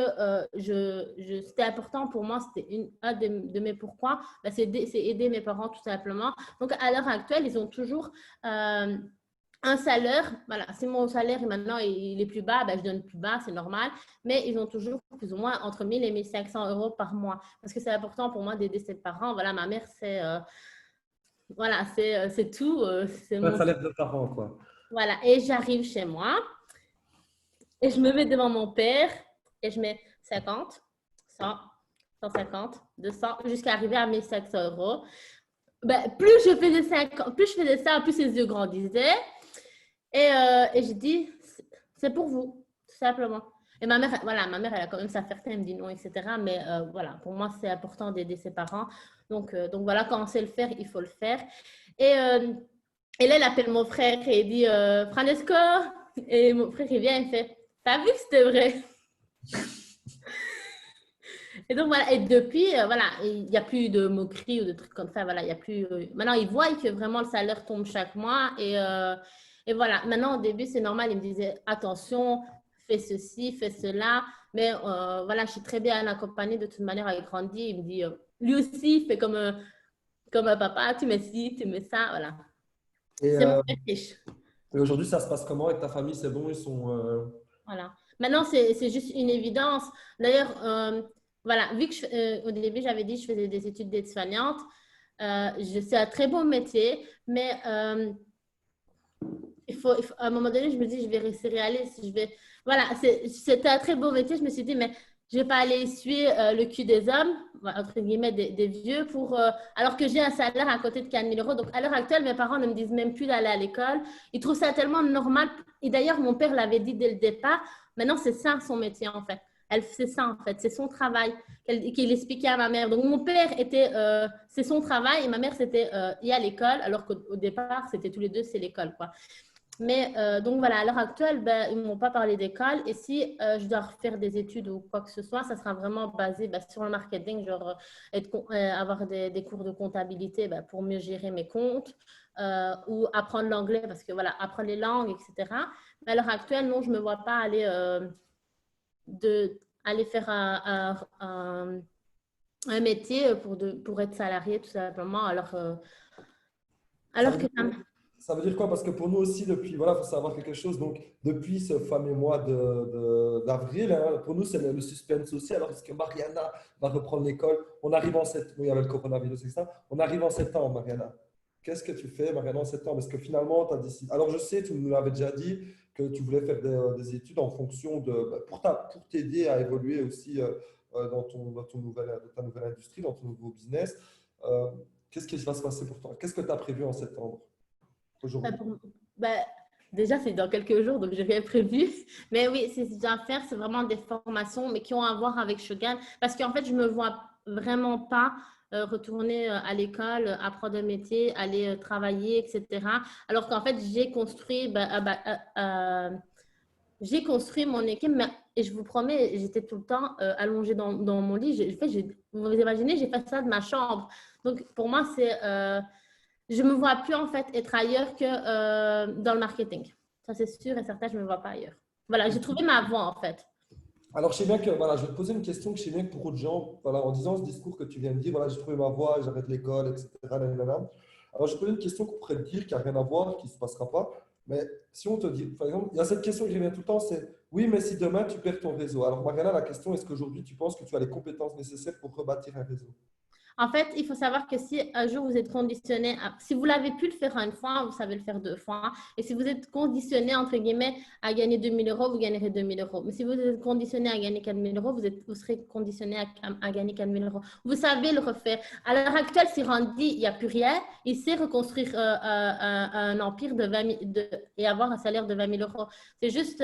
c'était important pour moi, c'était un de mes pourquoi, ben, c'est aider mes parents tout simplement. Donc, à l'heure actuelle, ils ont toujours un salaire. Voilà, si mon salaire maintenant il est plus bas, ben, je donne plus bas, c'est normal. Mais ils ont toujours plus ou moins entre 1 000 et 1 500 € par mois parce que c'est important pour moi d'aider ses parents. Voilà, ma mère, voilà, c'est tout. C'est Un mon. salaire de parents, quoi. Voilà, et j'arrive chez moi et je me mets devant mon père et je mets 50, 100, 150, 200, jusqu'à arriver à 1 500 €. Ben, plus je faisais ça, plus ses yeux grandissaient. Et je dis, c'est pour vous, tout simplement. Et voilà, ma mère, elle a quand même sa fierté, elle me dit non, etc. Mais voilà, pour moi, c'est important d'aider ses parents. Donc voilà, quand on sait le faire, il faut le faire. Et, euh, et là, elle appelle mon frère et il dit, Franesco. Et mon frère, il vient et fait, t'as vu que c'était vrai? Et donc voilà, et depuis, voilà, il n'y a plus de moqueries ou de trucs comme ça. Voilà, il y a plus. Maintenant, ils voient que vraiment le salaire tombe chaque mois. Et voilà, maintenant, au début, c'est normal. Ils me disaient attention, fais ceci, fais cela. Mais voilà, je suis très bien accompagnée. De toute manière, il grandit. Il me dit lui aussi, fais comme un papa, tu mets ci, tu mets ça. Voilà. Et, C'est mon père riche. et aujourd'hui, ça se passe comment avec ta famille? C'est bon, ils sont. Voilà. Maintenant, c'est juste une évidence. D'ailleurs, voilà, vu que au début, j'avais dit que je faisais des études d'aide-soignante, c'est un très beau métier, mais à un moment donné, je me dis, je vais rester réaliste. Voilà, c'était un très beau métier. Je me suis dit, mais je ne vais pas aller essuyer le cul des hommes, entre guillemets, des vieux, alors que j'ai un salaire à côté de 4 000 €. Donc, à l'heure actuelle, mes parents ne me disent même plus d'aller à l'école. Ils trouvent ça tellement normal. Et d'ailleurs, mon père l'avait dit dès le départ. Maintenant, c'est ça son métier, en fait. C'est ça, en fait. C'est son travail qu'il expliquait à ma mère. Donc, mon père c'est son travail et ma mère, c'était y à l'école, alors qu'au départ, c'était tous les deux, c'est l'école, quoi. Mais donc voilà, à l'heure actuelle, ben, ils ne m'ont pas parlé d'école. Et si je dois refaire des études ou quoi que ce soit, ça sera vraiment basé ben, sur le marketing, genre avoir des cours de comptabilité ben, pour mieux gérer mes comptes ou apprendre l'anglais parce que voilà, apprendre les langues, etc. Mais à l'heure actuelle, non, je ne me vois pas aller faire un métier pour être salarié tout simplement. Ça Alors veut que dire, ça veut dire quoi? Parce que pour nous aussi, depuis, voilà, il faut savoir quelque chose. Donc, depuis ce fameux mois d'avril, hein, pour nous, c'est le suspense aussi. Alors, est-ce que Mariana va reprendre l'école? On arrive en septembre. Oui, il y avait le coronavirus, c'est ça. On arrive en septembre, Mariana. Qu'est-ce que tu fais, Mariana, en septembre? Est-ce que finalement, tu as décidé. Alors, je sais, tu nous l'avais déjà dit, que tu voulais faire des études en fonction de. Pour t'aider à évoluer aussi dans ta nouvelle industrie, dans ton nouveau business. Euh, Qu'est-ce qui va se passer pour toi? Qu'est-ce que tu as prévu en septembre, Ben, aujourd'hui? ben, déjà, c'est dans quelques jours, donc j'ai rien prévu. Mais oui, c'est à faire, c'est vraiment des formations, mais qui ont à voir avec Shogun. Parce qu'en fait, je ne me vois vraiment pas retourner à l'école, apprendre un métier, aller travailler, etc. Alors qu'en fait, j'ai construit mon équipe, et je vous promets, j'étais tout le temps allongée dans mon lit. Vous vous imaginez, j'ai fait ça de ma chambre. Donc, pour moi, je ne me vois plus en fait être ailleurs que dans le marketing. Ça, c'est sûr et certain, je ne me vois pas ailleurs. Voilà, j'ai trouvé ma voie en fait. Alors, je sais bien que, voilà, je vais te poser une question que je sais bien que pour d'autres gens, voilà, en disant ce discours que tu viens de dire, voilà, j'ai trouvé ma voie, j'arrête l'école, etc. Nanana. Alors, je vais te poser une question qu'on pourrait te dire qui n'a rien à voir, qui ne se passera pas. Mais si on te dit, par exemple, il y a cette question qui revient tout le temps, c'est oui, mais si demain tu perds ton réseau. Alors, Mariana, la question, est-ce qu'aujourd'hui tu penses que tu as les compétences nécessaires pour rebâtir un réseau? En fait, il faut savoir que si un jour vous êtes conditionné, si vous l'avez pu le faire une fois, vous savez le faire deux fois. Et si vous êtes conditionné, entre guillemets, à gagner 2 000 euros, vous gagnerez 2 000 euros. Mais si vous êtes conditionné à gagner 4 000 euros, vous serez conditionné à gagner 4 000 euros. Vous savez le refaire. À l'heure actuelle, si Randy, il n'y a plus rien, il sait reconstruire un empire de 20 000, et avoir un salaire de 20 000 euros. C'est juste,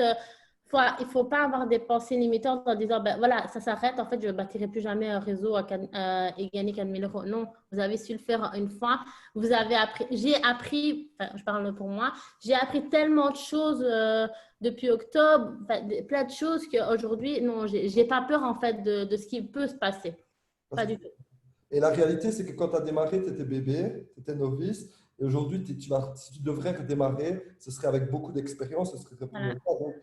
il ne faut pas avoir des pensées limitantes en disant, ben voilà, ça s'arrête, en fait, je ne bâtirai plus jamais un réseau et gagner 4 000 euros. Non, vous avez su le faire une fois. Vous avez appris, j'ai appris, enfin, je parle pour moi, j'ai appris tellement de choses depuis octobre, plein de choses qu'aujourd'hui, non, j'ai pas peur en fait de ce qui peut se passer. Parce Pas que- du tout. Et la réalité, c'est que quand tu as démarré, tu étais bébé, tu étais novice. Et aujourd'hui, si tu devrais redémarrer, ce serait avec beaucoup d'expérience, ce serait pour Voilà. longtemps. Donc,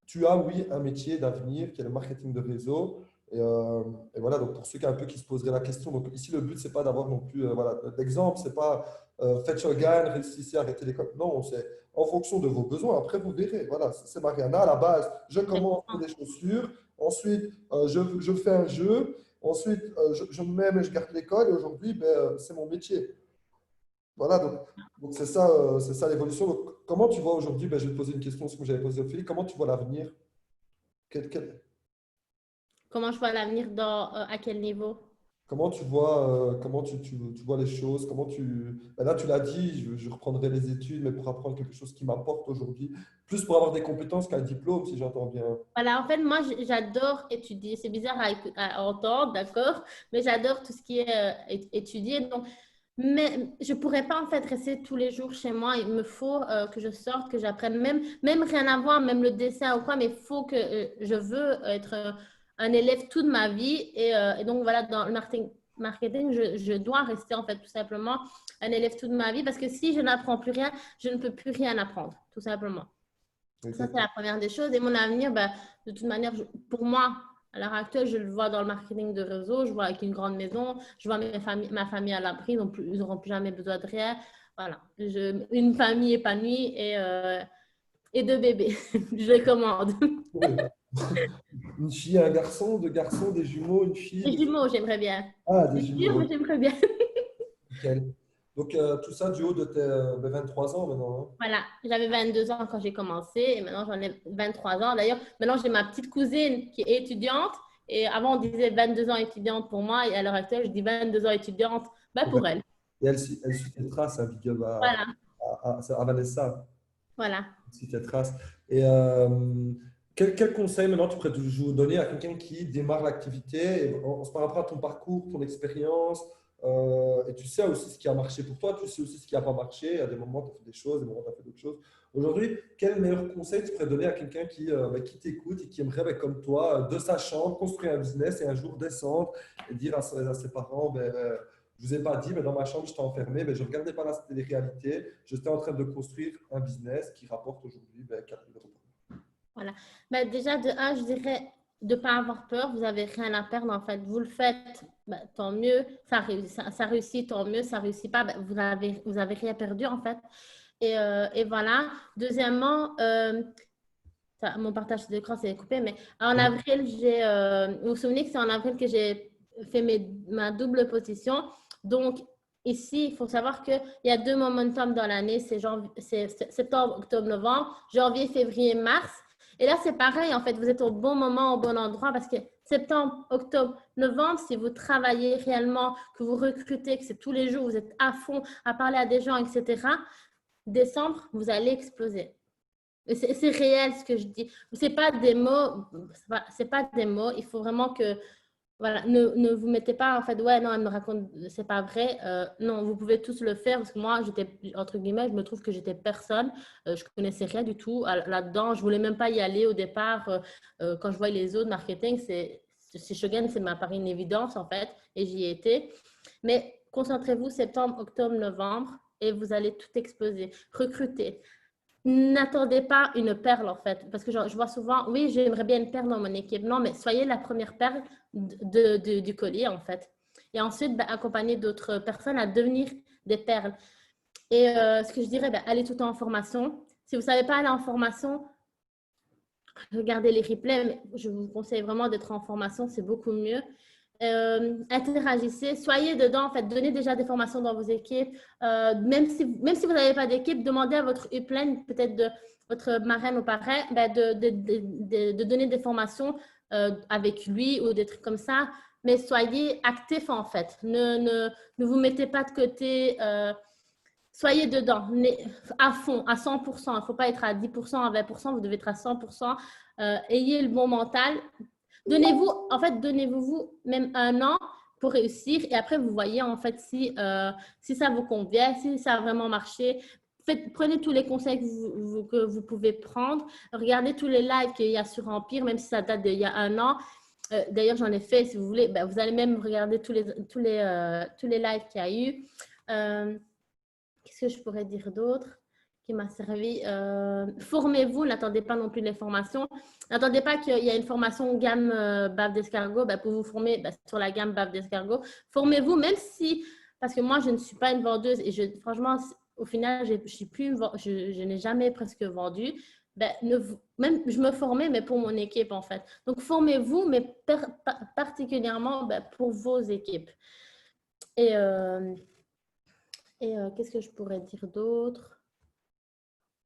tu as, oui, un métier d'avenir qui est le marketing de réseau. Et voilà, donc pour ceux qui, un peu, qui se poseraient la question, donc ici, le but, c'est pas d'avoir non plus, voilà, l'exemple, c'est pas faites your gain, réussissez, arrêtez l'école. Non, c'est en fonction de vos besoins. Après, vous verrez. Voilà, c'est Mariana. À la base, je commence pour des chaussures. Ensuite, je fais un jeu. Ensuite, je me mets, mais je garde l'école. Et aujourd'hui, ben, c'est mon métier. Voilà, donc c'est ça l'évolution. Donc, comment tu vois aujourd'hui, ben, je vais te poser une question, ce que j'avais posé au Philippe, comment tu vois l'avenir? Quel- Comment je vois l'avenir à quel niveau? comment tu vois, tu vois les choses? Ben là, tu l'as dit, je reprendrai les études, mais pour apprendre quelque chose qui m'apporte aujourd'hui, plus pour avoir des compétences qu'un diplôme, si j'entends bien. Voilà, en fait, moi, j'adore étudier. C'est bizarre à entendre, d'accord? Mais j'adore tout ce qui est étudier. Donc, mais je ne pourrais pas, en fait, rester tous les jours chez moi. Il me faut que je sorte, que j'apprenne, même rien à voir, même le dessin ou quoi, mais il faut que je veux être un élève toute ma vie. Et donc, voilà, dans le marketing, je dois rester, en fait, tout simplement un élève toute ma vie parce que si je n'apprends plus rien, je ne peux plus rien apprendre, tout simplement. Ça, c'est la Exactement. première des choses. Et mon avenir, ben, de toute manière, pour moi, à l'heure actuelle, je le vois dans le marketing de réseau. Je vois avec une grande maison. Je vois ma famille à l'abri. Donc, ils n'auront plus jamais besoin de rien. Voilà. Une famille épanouie et deux bébés. Je commande. Oui. Une fille et un garçon, deux garçons, des jumeaux, une fille, Des deux... jumeaux, j'aimerais bien. Ah, des C'est sûr, mais jumeaux. j'aimerais bien. Nickel. Donc, tout ça du haut de tes 23 ans maintenant. Hein. Voilà. J'avais 22 ans quand j'ai commencé et maintenant, j'en ai 23 ans. D'ailleurs, maintenant, j'ai ma petite cousine qui est étudiante. Et avant, on disait 22 ans étudiante pour moi. Et à l'heure actuelle, je dis 22 ans étudiante ben, pour elle. Et elle suit tes traces, hein, big up Voilà. à Vanessa. Voilà. Elle suit tes traces. Et quel conseil maintenant tu pourrais toujours donner à quelqu'un qui démarre l'activité par rapport à ton parcours, ton expérience, et tu sais aussi ce qui a marché pour toi, tu sais aussi ce qui n'a pas marché. À des moments, tu as fait des choses, des moments, tu as fait d'autres choses. Aujourd'hui, quel meilleur conseil tu pourrais donner à quelqu'un qui t'écoute et qui aimerait, comme toi, de sa chambre, construire un business et un jour descendre et dire à ses parents, je vous ai pas dit, mais dans ma chambre, j'étais enfermé, je ne regardais pas la télé-réalité. J'étais en train de construire un business qui rapporte aujourd'hui 4 000 euros. Voilà. Ben, déjà, de un, je dirais de ne pas avoir peur. Vous n'avez rien à perdre, en fait. Vous le faites, ben, tant mieux. Ça réussit, tant mieux. Ça ne réussit pas, ben, vous avez rien perdu, en fait. Et voilà. Deuxièmement, mon partage d'écran s'est coupé, mais en avril, vous vous souvenez que c'est en avril que j'ai fait ma double position. Donc, ici, il faut savoir qu'il y a deux momentum dans l'année, c'est septembre, octobre, novembre, janvier, février, mars. Et là, c'est pareil, en fait, vous êtes au bon moment, au bon endroit parce que septembre, octobre, novembre, si vous travaillez réellement, que vous recrutez, que c'est tous les jours, vous êtes à fond à parler à des gens, etc., décembre, vous allez exploser. C'est réel ce que je dis. C'est pas des mots, c'est pas des mots. Il faut vraiment que, voilà, ne vous mettez pas en fait, ouais, non, elle me raconte, c'est pas vrai. Non, vous pouvez tous le faire parce que moi, entre guillemets, je me trouve que j'étais personne. Je connaissais rien du tout là-dedans. Je voulais même pas y aller au départ. Quand je voyais les autres marketing, c'est Shogun, c'est m'a paru une évidence en fait, et j'y ai été. Mais concentrez-vous septembre, octobre, novembre, et vous allez tout exploser. Recrutez. n'attendez pas une perle, en fait. Parce que je vois souvent, oui, j'aimerais bien une perle dans mon équipe. Non, mais soyez la première perle du collier, en fait. Et ensuite, ben, accompagner d'autres personnes à devenir des perles. Et ce que je dirais, ben, allez tout le temps en formation. Si vous ne savez pas aller en formation, regardez les replays. Mais je vous conseille vraiment d'être en formation, c'est beaucoup mieux. Interagissez, soyez dedans, en fait, donnez déjà des formations dans vos équipes. Même si vous n'avez pas d'équipe, demandez à votre upline, peut-être de votre marraine ou parrain, ben de donner des formations avec lui ou des trucs comme ça. Mais soyez actifs, en fait. Ne vous mettez pas de côté. Soyez dedans, à fond, à 100%. Il ne faut pas être à 10%, à 20%, vous devez être à 100%. Ayez le bon mental. Donnez-vous, en fait, donnez-vous même un an pour réussir et après, vous voyez en fait si ça vous convient, si ça a vraiment marché. Prenez tous les conseils que vous pouvez prendre. Regardez tous les lives qu'il y a sur Empire, même si ça date d'il y a un an. D'ailleurs, j'en ai fait, si vous voulez. Ben, vous allez même regarder tous les lives qu'il y a eu. Qu'est-ce que je pourrais dire d'autre qui m'a servi? Formez-vous, n'attendez pas non plus les formations. N'attendez pas qu'il y ait une formation gamme bave d'escargot pour vous former sur la gamme bave d'escargot. Formez-vous, même si, parce que moi, je ne suis pas une vendeuse et franchement, au final, je n'ai jamais presque vendu. Même je me formais, mais pour mon équipe, en fait. Donc, formez-vous, mais particulièrement pour vos équipes. Et qu'est-ce que je pourrais dire d'autre?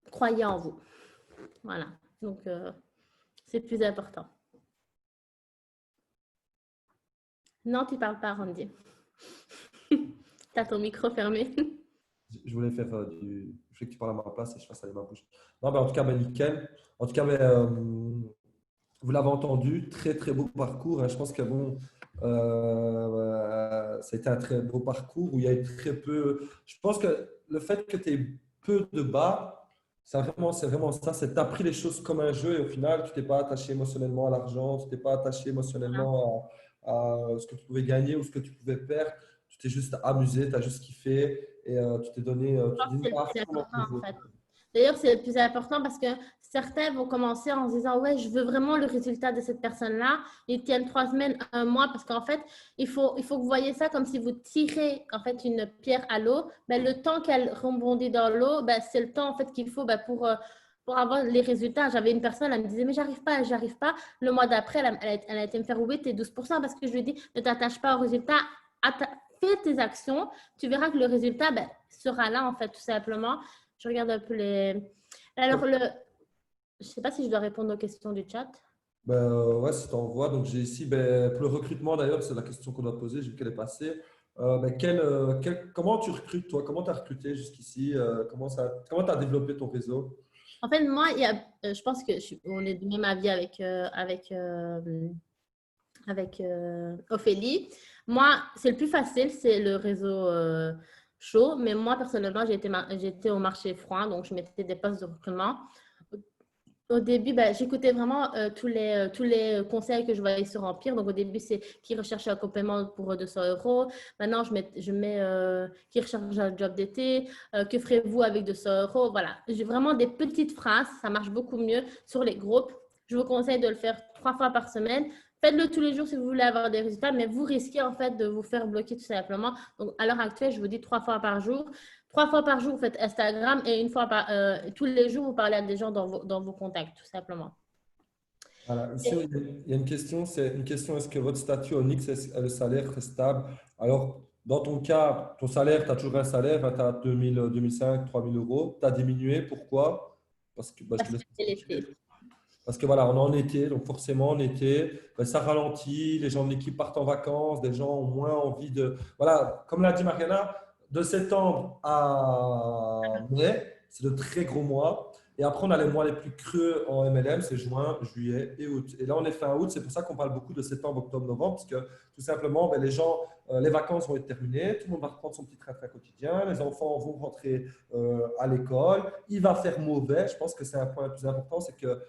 Croyez en vous. Voilà. Donc, c'est plus important. Non, tu ne parles pas, Randy. Tu as ton micro fermé. Je voulais faire du. Je voulais que tu parles à ma place et je fasse aller ma bouche. Non, en tout cas, nickel. En tout cas, vous l'avez entendu, très très beau parcours, hein. Je pense que bon, ça a été un très beau parcours où il y a eu très peu. Je pense que le fait que tu aies peu de bas, c'est vraiment ça. C'est tu as pris les choses comme un jeu et au final, tu t'es pas attaché émotionnellement à l'argent, tu t'es pas attaché émotionnellement à ce que tu pouvais gagner ou ce que tu pouvais perdre. Tu t'es juste amusé, tu as juste kiffé et tu t'es donné, C'est le à plus fond dans important, tes en autres. fait. D'ailleurs, c'est le plus important parce que certains vont commencer en se disant, ouais, je veux vraiment le résultat de cette personne-là. Ils tiennent 3 semaines, un mois, parce qu'en fait, il faut que vous voyez ça comme si vous tirez en fait une pierre à l'eau. Le temps qu'elle rebondit dans l'eau, c'est le temps en fait qu'il faut pour avoir les résultats. J'avais une personne, elle me disait, mais j'arrive pas, j'arrive pas. Le mois d'après, elle a été me faire 8 et 12% parce que je lui ai dit, ne t'attache pas au résultat, fais tes actions, tu verras que le résultat sera là, en fait, tout simplement. Je regarde un peu les… Alors, je ne sais pas si je dois répondre aux questions du chat. Ouais, si tu envoies. Donc, j'ai ici, pour le recrutement d'ailleurs, c'est la question qu'on doit poser, j'ai vu qu'elle est passée. Comment tu recrutes, toi? Comment tu as recruté jusqu'ici? Comment tu as développé ton réseau? En fait, moi, je pense que on est du même avis avec Ophélie. Moi, c'est le plus facile, c'est le réseau chaud. Mais moi, personnellement, j'ai été au marché froid, donc je mettais des postes de recrutement. Au début, j'écoutais vraiment tous les conseils que je voyais sur Empire. Donc, au début, c'est qui recherche un complément pour 200 euros. Maintenant, je mets qui recherche un job d'été. Que ferez-vous avec 200 euros? Voilà. J'ai vraiment des petites phrases. Ça marche beaucoup mieux sur les groupes. Je vous conseille de le faire 3 fois par semaine. Faites-le tous les jours si vous voulez avoir des résultats, mais vous risquez en fait de vous faire bloquer tout simplement. Donc, à l'heure actuelle, je vous dis 3 fois par jour. 3 fois par jour, vous faites Instagram et tous les jours, vous parlez à des gens dans vos contacts, tout simplement. Voilà. Ici, il y a une question, c'est une question, est-ce que votre statut Onyx, le salaire est stable? Alors, dans ton cas, ton salaire, tu as toujours un salaire, tu as 2000, 2005, 3000 euros. Tu as diminué, pourquoi? Parce que je te Parce que laisse c'est expliquer. l'été. Parce que voilà, on est en été, donc forcément en été, ça ralentit, les gens de l'équipe partent en vacances, des gens ont moins envie de… Voilà, comme l'a dit Mariana, de septembre à mai, c'est de très gros mois. Et après, on a les mois les plus creux en MLM, c'est juin, juillet et août. Et là, on est fin août, c'est pour ça qu'on parle beaucoup de septembre, octobre, novembre, parce que tout simplement, les gens, les vacances vont être terminées, tout le monde va reprendre son petit train-train quotidien, les enfants vont rentrer à l'école, il va faire mauvais. Je pense que c'est un point le plus important, c'est que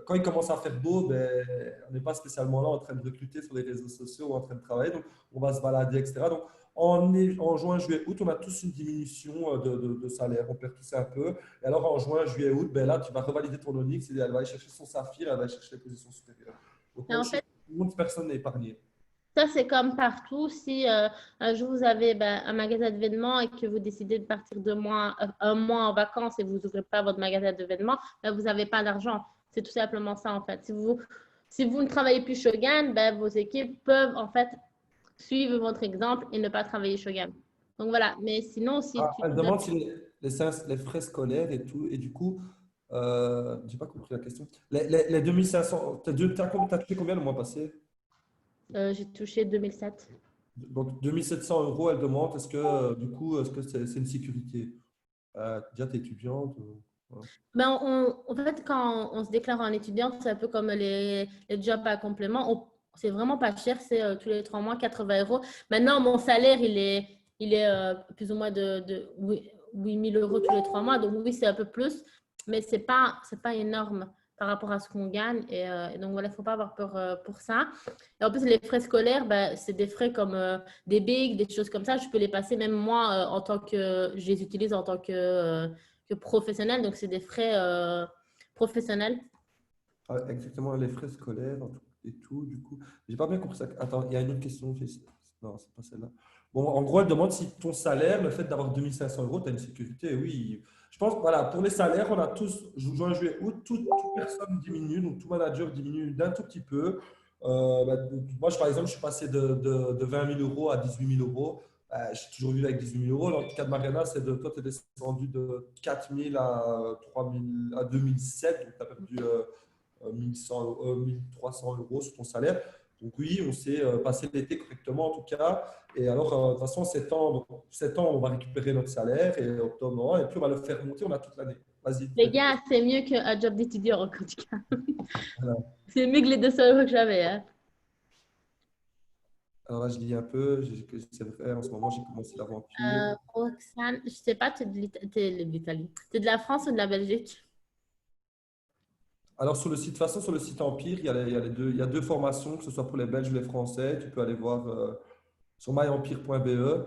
quand il commence à faire beau, on n'est pas spécialement là en train de recruter sur les réseaux sociaux ou en train de travailler, donc on va se balader, etc. Donc, en juin, juillet, août, on a tous une diminution de salaire. On perd tous un peu. Et alors, en juin, juillet, août, ben là, tu vas revalider ton Onyx et elle va aller chercher son saphir, elle va aller chercher les positions supérieures. Donc, Et même en chez fait, tout le monde, personne n'est épargné. ça, c'est comme partout. Si un jour vous avez un magasin de vêtements et que vous décidez de partir un mois en vacances et vous n'ouvrez pas votre magasin de vêtements, ben, vous n'avez pas d'argent. C'est tout simplement ça, en fait. Si vous ne travaillez plus Shogun, ben, vos équipes peuvent, en fait, suivre votre exemple et ne pas travailler Shogun. Donc voilà. Mais sinon, si Ah, tu elle te donnes. demande si les frais scolaires et tout. Et du coup, j'ai pas compris la question. Les 2500, t'as touché combien le mois passé? J'ai touché 2007. Donc, 2700 euros, elle demande, est-ce que, du coup, est-ce que c'est une sécurité? Déjà, tu es étudiante. Voilà. Ben, en fait, quand on se déclare en étudiante, c'est un peu comme les jobs à complément. C'est vraiment pas cher, c'est tous les 3 mois, 80 euros. Maintenant, mon salaire, il est plus ou moins de 8 000 euros tous les 3 mois. Donc, oui, c'est un peu plus, mais c'est pas énorme par rapport à ce qu'on gagne. Et donc, voilà, il ne faut pas avoir peur pour ça. Et en plus, les frais scolaires, ben, c'est des frais comme des bigs, des choses comme ça. Je peux les passer, même moi, en tant que je les utilise en tant que professionnel. Donc, c'est des frais professionnels. Ah, exactement, les frais scolaires et tout, du coup. J'ai pas bien compris ça. Attends, il y a une autre question. Non, c'est pas celle-là. Bon, en gros, elle demande si ton salaire, le fait d'avoir 2500 euros, tu as une sécurité. Oui, je pense, voilà, pour les salaires, on a tous, juin, juillet, août, toute personne diminue, donc tout manager diminue d'un tout petit peu. Donc, moi, par exemple, je suis passé de 20 000 euros à 18 000 euros. J'ai toujours vu avec 18 000 euros. Dans le cas de Mariana, toi, tu es descendu de 4 000 à 3 000, à 2007, donc tu as perdu 1100, 1300 euros sur ton salaire. Donc oui, on s'est passé l'été correctement en tout cas. Et alors, de toute façon, 7 ans, on va récupérer notre salaire et octobre, novembre, et puis on va le faire monter, on a toute l'année. Vas-y. Les gars, c'est mieux qu'un job d'étudiant, en tout cas. Voilà. C'est mieux que les 200 euros que j'avais. Hein. Alors là, je lis un peu. C'est vrai, en ce moment, j'ai commencé l'aventure. Roxane, je sais pas, tu es de l'Italie. Tu es de la France ou de la Belgique? Alors, sur le site, de toute façon, sur le site Empire, il y a deux formations, que ce soit pour les Belges ou les Français. Tu peux aller voir sur myempire.be.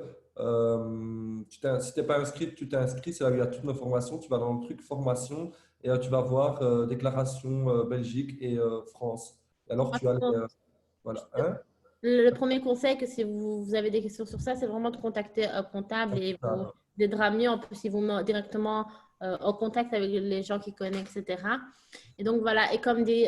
Si tu n'es pas inscrit, tu t'es inscrit. C'est là où il y a toutes nos formations. Tu vas dans le truc formation et tu vas voir déclaration Belgique et France. Et alors, tu as voilà. Hein? Le premier conseil, que si vous avez des questions sur ça, c'est vraiment de contacter un comptable et il vous aidera mieux. En plus, ils vous met directement en contact avec les gens qui connaissent, etc. Et donc, voilà. Et comme dit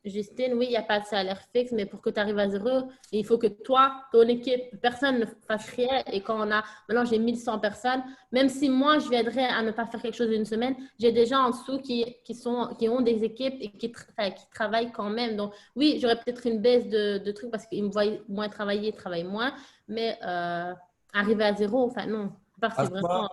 Justine, oui, il n'y a pas de salaire fixe, mais pour que tu arrives à zéro, il faut que toi, ton équipe, personne ne fasse rien. Et quand maintenant, j'ai 1100 personnes, même si moi, je viendrais à ne pas faire quelque chose d'une semaine, j'ai des gens en dessous qui ont des équipes et qui travaillent quand même. Donc, oui, j'aurais peut-être une baisse de trucs parce qu'ils me voient moins travailler, ils travaillent moins, mais arriver à zéro, enfin non. À part si Asma, vraiment.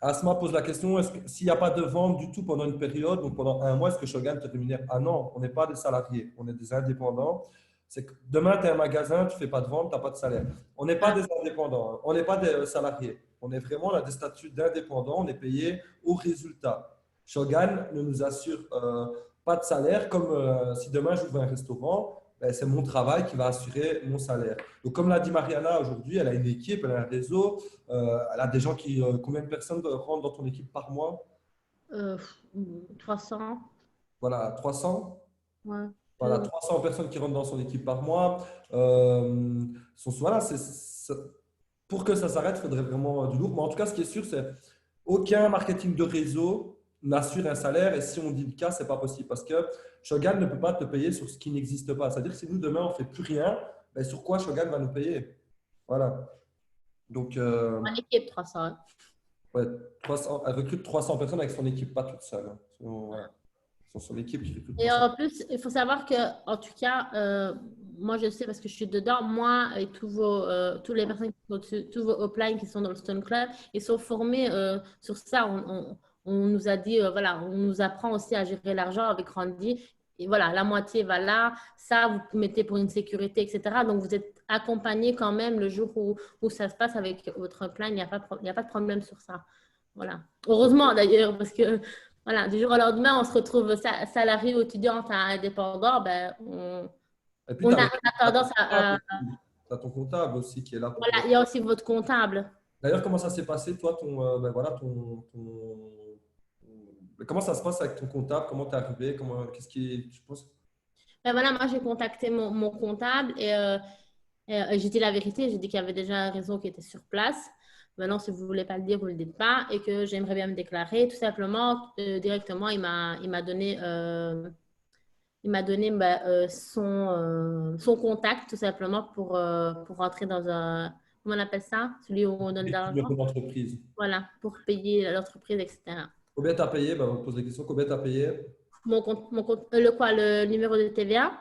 Asma pose la question, s'il n'y a pas de vente du tout pendant une période, donc pendant un mois, est-ce que Shogun te rémunère? Ah non, on n'est pas des salariés, on est des indépendants. C'est que demain, tu es un magasin, tu ne fais pas de vente, tu n'as pas de salaire. On n'est pas Ah, des indépendants, hein. On n'est pas des salariés. On est vraiment, on a des statuts d'indépendants, on est payé au résultat. Shogun ne nous assure pas de salaire, comme si demain j'ouvre un restaurant, ben, c'est mon travail qui va assurer mon salaire. Donc, comme l'a dit Mariana aujourd'hui, elle a une équipe, elle a un réseau. Elle a des gens combien de personnes rentrent dans ton équipe par mois? euh, 300, Voilà, 300. ouais. Voilà, 300 personnes qui rentrent dans son équipe par mois. Voilà, pour que ça s'arrête, il faudrait vraiment du lourd. Mais en tout cas, ce qui est sûr, c'est aucun marketing de réseau n'assure un salaire. Et si on dit le cas, c'est pas possible parce que Shogun ne peut pas te payer sur ce qui n'existe pas. C'est-à-dire que si nous, demain, on ne fait plus rien, ben, sur quoi Shogun va nous payer? Voilà. Donc, Une équipe 300. Hein. ouais, 300, elle recrute 300 personnes avec son équipe, pas toute seule, hein. Voilà. C'est son équipe qui recrute Et 300. en plus, il faut savoir que, en tout cas, moi je sais parce que je suis dedans, moi et toutes les personnes qui sont dessus, tous vos uplines qui sont dans le Stone Club, ils sont formés sur ça. On nous a dit, voilà, on nous apprend aussi à gérer l'argent avec Randy. Et voilà, la moitié va là, ça vous mettez pour une sécurité, etc. Donc vous êtes accompagné quand même le jour où ça se passe avec votre upline, il n'y a pas de problème sur ça. Voilà. Heureusement d'ailleurs, parce que voilà, du jour au lendemain, on se retrouve salarié ou étudiante à indépendant, ben, Et puis, on tu a, as on a tendance à, as ton comptable aussi qui est là pour… Voilà, il y a aussi votre comptable. D'ailleurs, comment ça s'est passé, toi, ben voilà, comment ça se passe avec ton comptable? Comment t'es arrivé? Qu'est-ce qui, je pense… Ben voilà, moi, j'ai contacté mon comptable et j'ai dit la vérité. J'ai dit qu'il y avait déjà un réseau qui était sur place. Maintenant, si vous ne voulez pas le dire, vous ne le dites pas et que j'aimerais bien me déclarer. Tout simplement, directement, il m'a donné son contact, tout simplement, pour rentrer dans un, comment on appelle ça? Celui où on donne de Numéro l'argent. d'entreprise. Voilà, pour payer l'entreprise, etc. Combien t'as payé? Ben, on me pose des questions. Combien t'as payé? Le quoi, le numéro de TVA?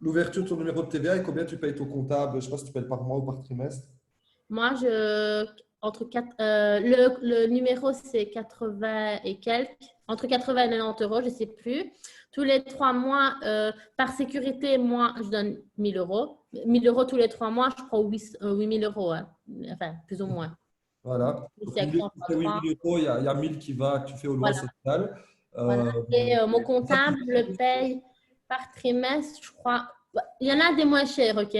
L'ouverture de ton numéro de TVA et combien tu payes ton comptable? Je ne sais pas si tu payes par mois ou par trimestre. Moi, le numéro, c'est 80 et quelques, entre 80 et 90 euros, je ne sais plus. Tous les 3 mois, par sécurité, moi, je donne 1000 euros. 1000 euros tous les 3 mois, je crois 8 000 euros, hein. Enfin, plus ou moins. Voilà. Donc, C'est 1000 oui, 133. 1000 euros, il y a 1000 que tu fais au loyer Voilà, social. voilà. Euh, Et mon ça, comptable, je le paye par trimestre, je crois. Il y en a des moins chers, OK?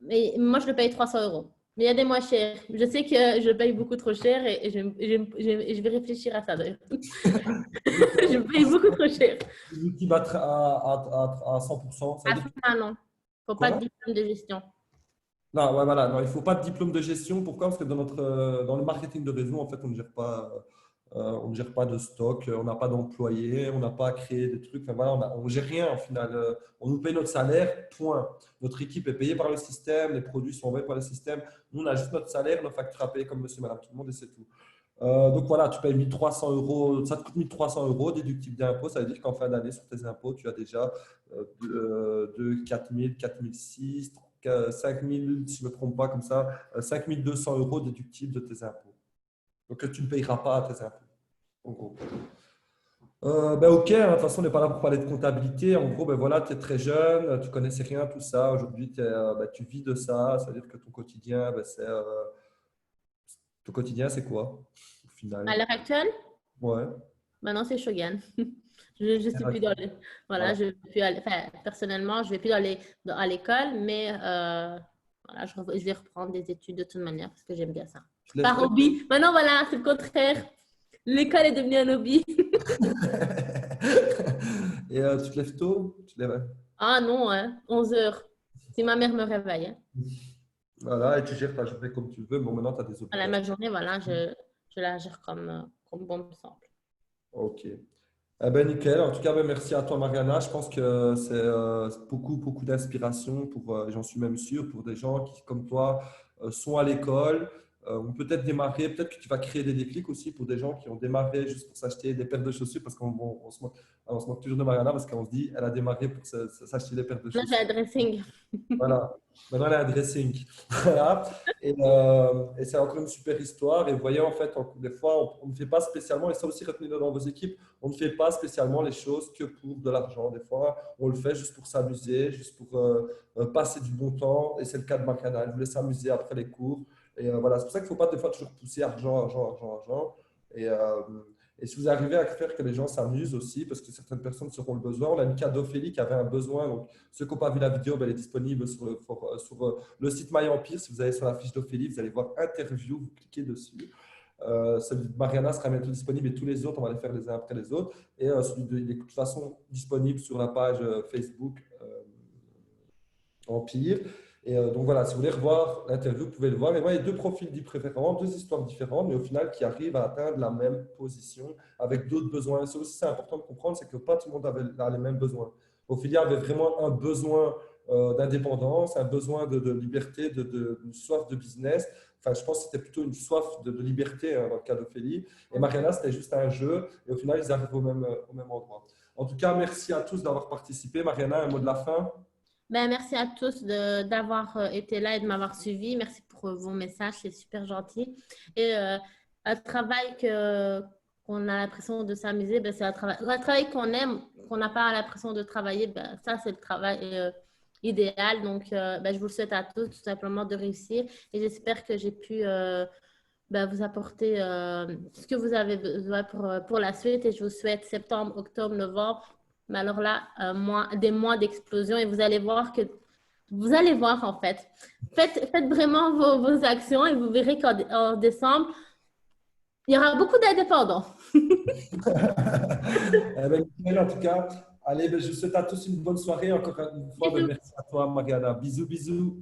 Mais moi, je le paye 300 euros. Mais il y a des moins chers. Je sais que je le paye beaucoup trop cher et je vais réfléchir à ça d'ailleurs. Je paye beaucoup trop cher. qui battent à 100%. Ça veut À dire ça, non. Il ne faut pas de quoi? diplôme de gestion. Non, ouais, voilà. Non, il ne faut pas de diplôme de gestion. Pourquoi? Parce que dans le marketing de réseau, en fait, on ne gère pas de stock, on n'a pas d'employés, on n'a pas à créer des trucs. Enfin, voilà, on ne gère rien au final. On nous paye notre salaire, point. Notre équipe est payée par le système, les produits sont envoyés par le système. Nous, on a juste notre salaire, nos factures à payer comme monsieur, madame, tout le monde et c'est tout. Donc voilà, tu payes 1300 euros, ça te coûte 1300 euros déductible d'impôt. Ça veut dire qu'en fin d'année, sur tes impôts, tu as déjà de 4000, 4006, 5000, si je ne me trompe pas, comme ça, 5200 euros déductibles de tes impôts. Donc tu ne payeras pas tes impôts, en gros. Ben ok, hein, de toute façon, on n'est pas là pour parler de comptabilité. En gros, ben voilà, tu es très jeune, tu connaissais rien, tout ça. Aujourd'hui, ben, tu vis de ça. C'est-à-dire que ton quotidien, ben, ton quotidien, c'est quoi, au À final? l'heure actuelle, Ouais. maintenant, c'est Shogun. Je ne suis plus dans les… Voilà, Voilà. je vais plus aller… Enfin, personnellement, je ne vais plus à l'école, mais voilà, je vais reprendre des études de toute manière parce que j'aime bien ça. Tu te lèves Par très hobby. Maintenant, voilà, c'est le contraire. L'école est devenue un hobby. Et tu te lèves tôt? Tu te lèves… Ah non, hein, 11 heures. Si ma mère me réveille, hein. Voilà, et tu gères ta journée comme tu veux. Bon, maintenant, tu as des Voilà, obligations. ma journée, voilà, je la gère comme bon me semble. Ok. Eh ben, nickel. En tout cas, ben, merci à toi, Mariana. Je pense que c'est beaucoup, beaucoup d'inspiration j'en suis même sûr, pour des gens qui, comme toi, sont à l'école, ont peut-être démarré, peut-être que tu vas créer des déclics aussi pour des gens qui ont démarré juste pour s'acheter des paires de chaussures, parce qu'on se moque toujours de Mariana, parce qu'on se dit, elle a démarré pour s'acheter des paires de Là, j'ai chaussures. un dressing. Voilà. Maintenant, elle a un dressing. Voilà. Et c'est encore une super histoire. Et vous voyez, en fait, des fois, on ne fait pas spécialement, et ça aussi, retenez-le dans vos équipes, on ne fait pas spécialement les choses que pour de l'argent. Des fois, on le fait juste pour s'amuser, juste pour passer du bon temps. Et c'est le cas de Mariana. Elle voulait s'amuser après les cours. Et voilà, c'est pour ça qu'il ne faut pas des fois toujours pousser argent, argent, argent, argent. Et, euh, et si vous arrivez à faire que les gens s'amusent aussi, parce que certaines personnes seront le besoin, on a une cas d'Ophélie qui avait un besoin. Donc, ceux qui n'ont pas vu la vidéo, ben, elle est disponible sur le site My Empire. Si vous allez sur la fiche d'Ophélie, vous allez voir interview, vous cliquez dessus. Celui de Mariana sera bientôt disponible et tous les autres, on va les faire les uns après les autres. Et il est de toute façon disponible sur la page Facebook Empire. Et donc voilà, si vous voulez revoir l'interview, vous pouvez le voir. Et voyez deux profils différents, deux histoires différentes, mais au final qui arrivent à atteindre la même position avec d'autres besoins. Ça aussi, c'est important de comprendre, c'est que pas tout le monde a les mêmes besoins. Ophélia avait vraiment un besoin d'indépendance, un besoin de liberté, une soif de business. Enfin, je pense que c'était plutôt une soif de liberté hein, dans le cas d'Ophélie. Et Mariana, c'était juste un jeu. Et au final, ils arrivent au même endroit. En tout cas, merci à tous d'avoir participé. Mariana, un mot de la fin? Ben, merci à tous d'avoir été là et de m'avoir suivi. Merci pour vos messages, c'est super gentil. Et un travail qu'on a l'impression de s'amuser, ben, c'est un travail qu'on aime, qu'on n'a pas l'impression de travailler. Ben, ça, c'est le travail idéal. Donc, ben, je vous le souhaite à tous tout simplement de réussir. Et j'espère que j'ai pu ben, vous apporter ce que vous avez besoin pour la suite. Et je vous souhaite septembre, octobre, novembre. Mais alors là, des mois d'explosion et vous allez voir que Vous allez voir, en fait. Faites vraiment vos actions et vous verrez qu'en décembre, il y aura beaucoup d'indépendants. Eh ben, nickel, en tout cas, allez, ben, je vous souhaite à tous une bonne soirée. Encore une fois, ben, Bisous. merci à toi, Mariana. Bisous, bisous.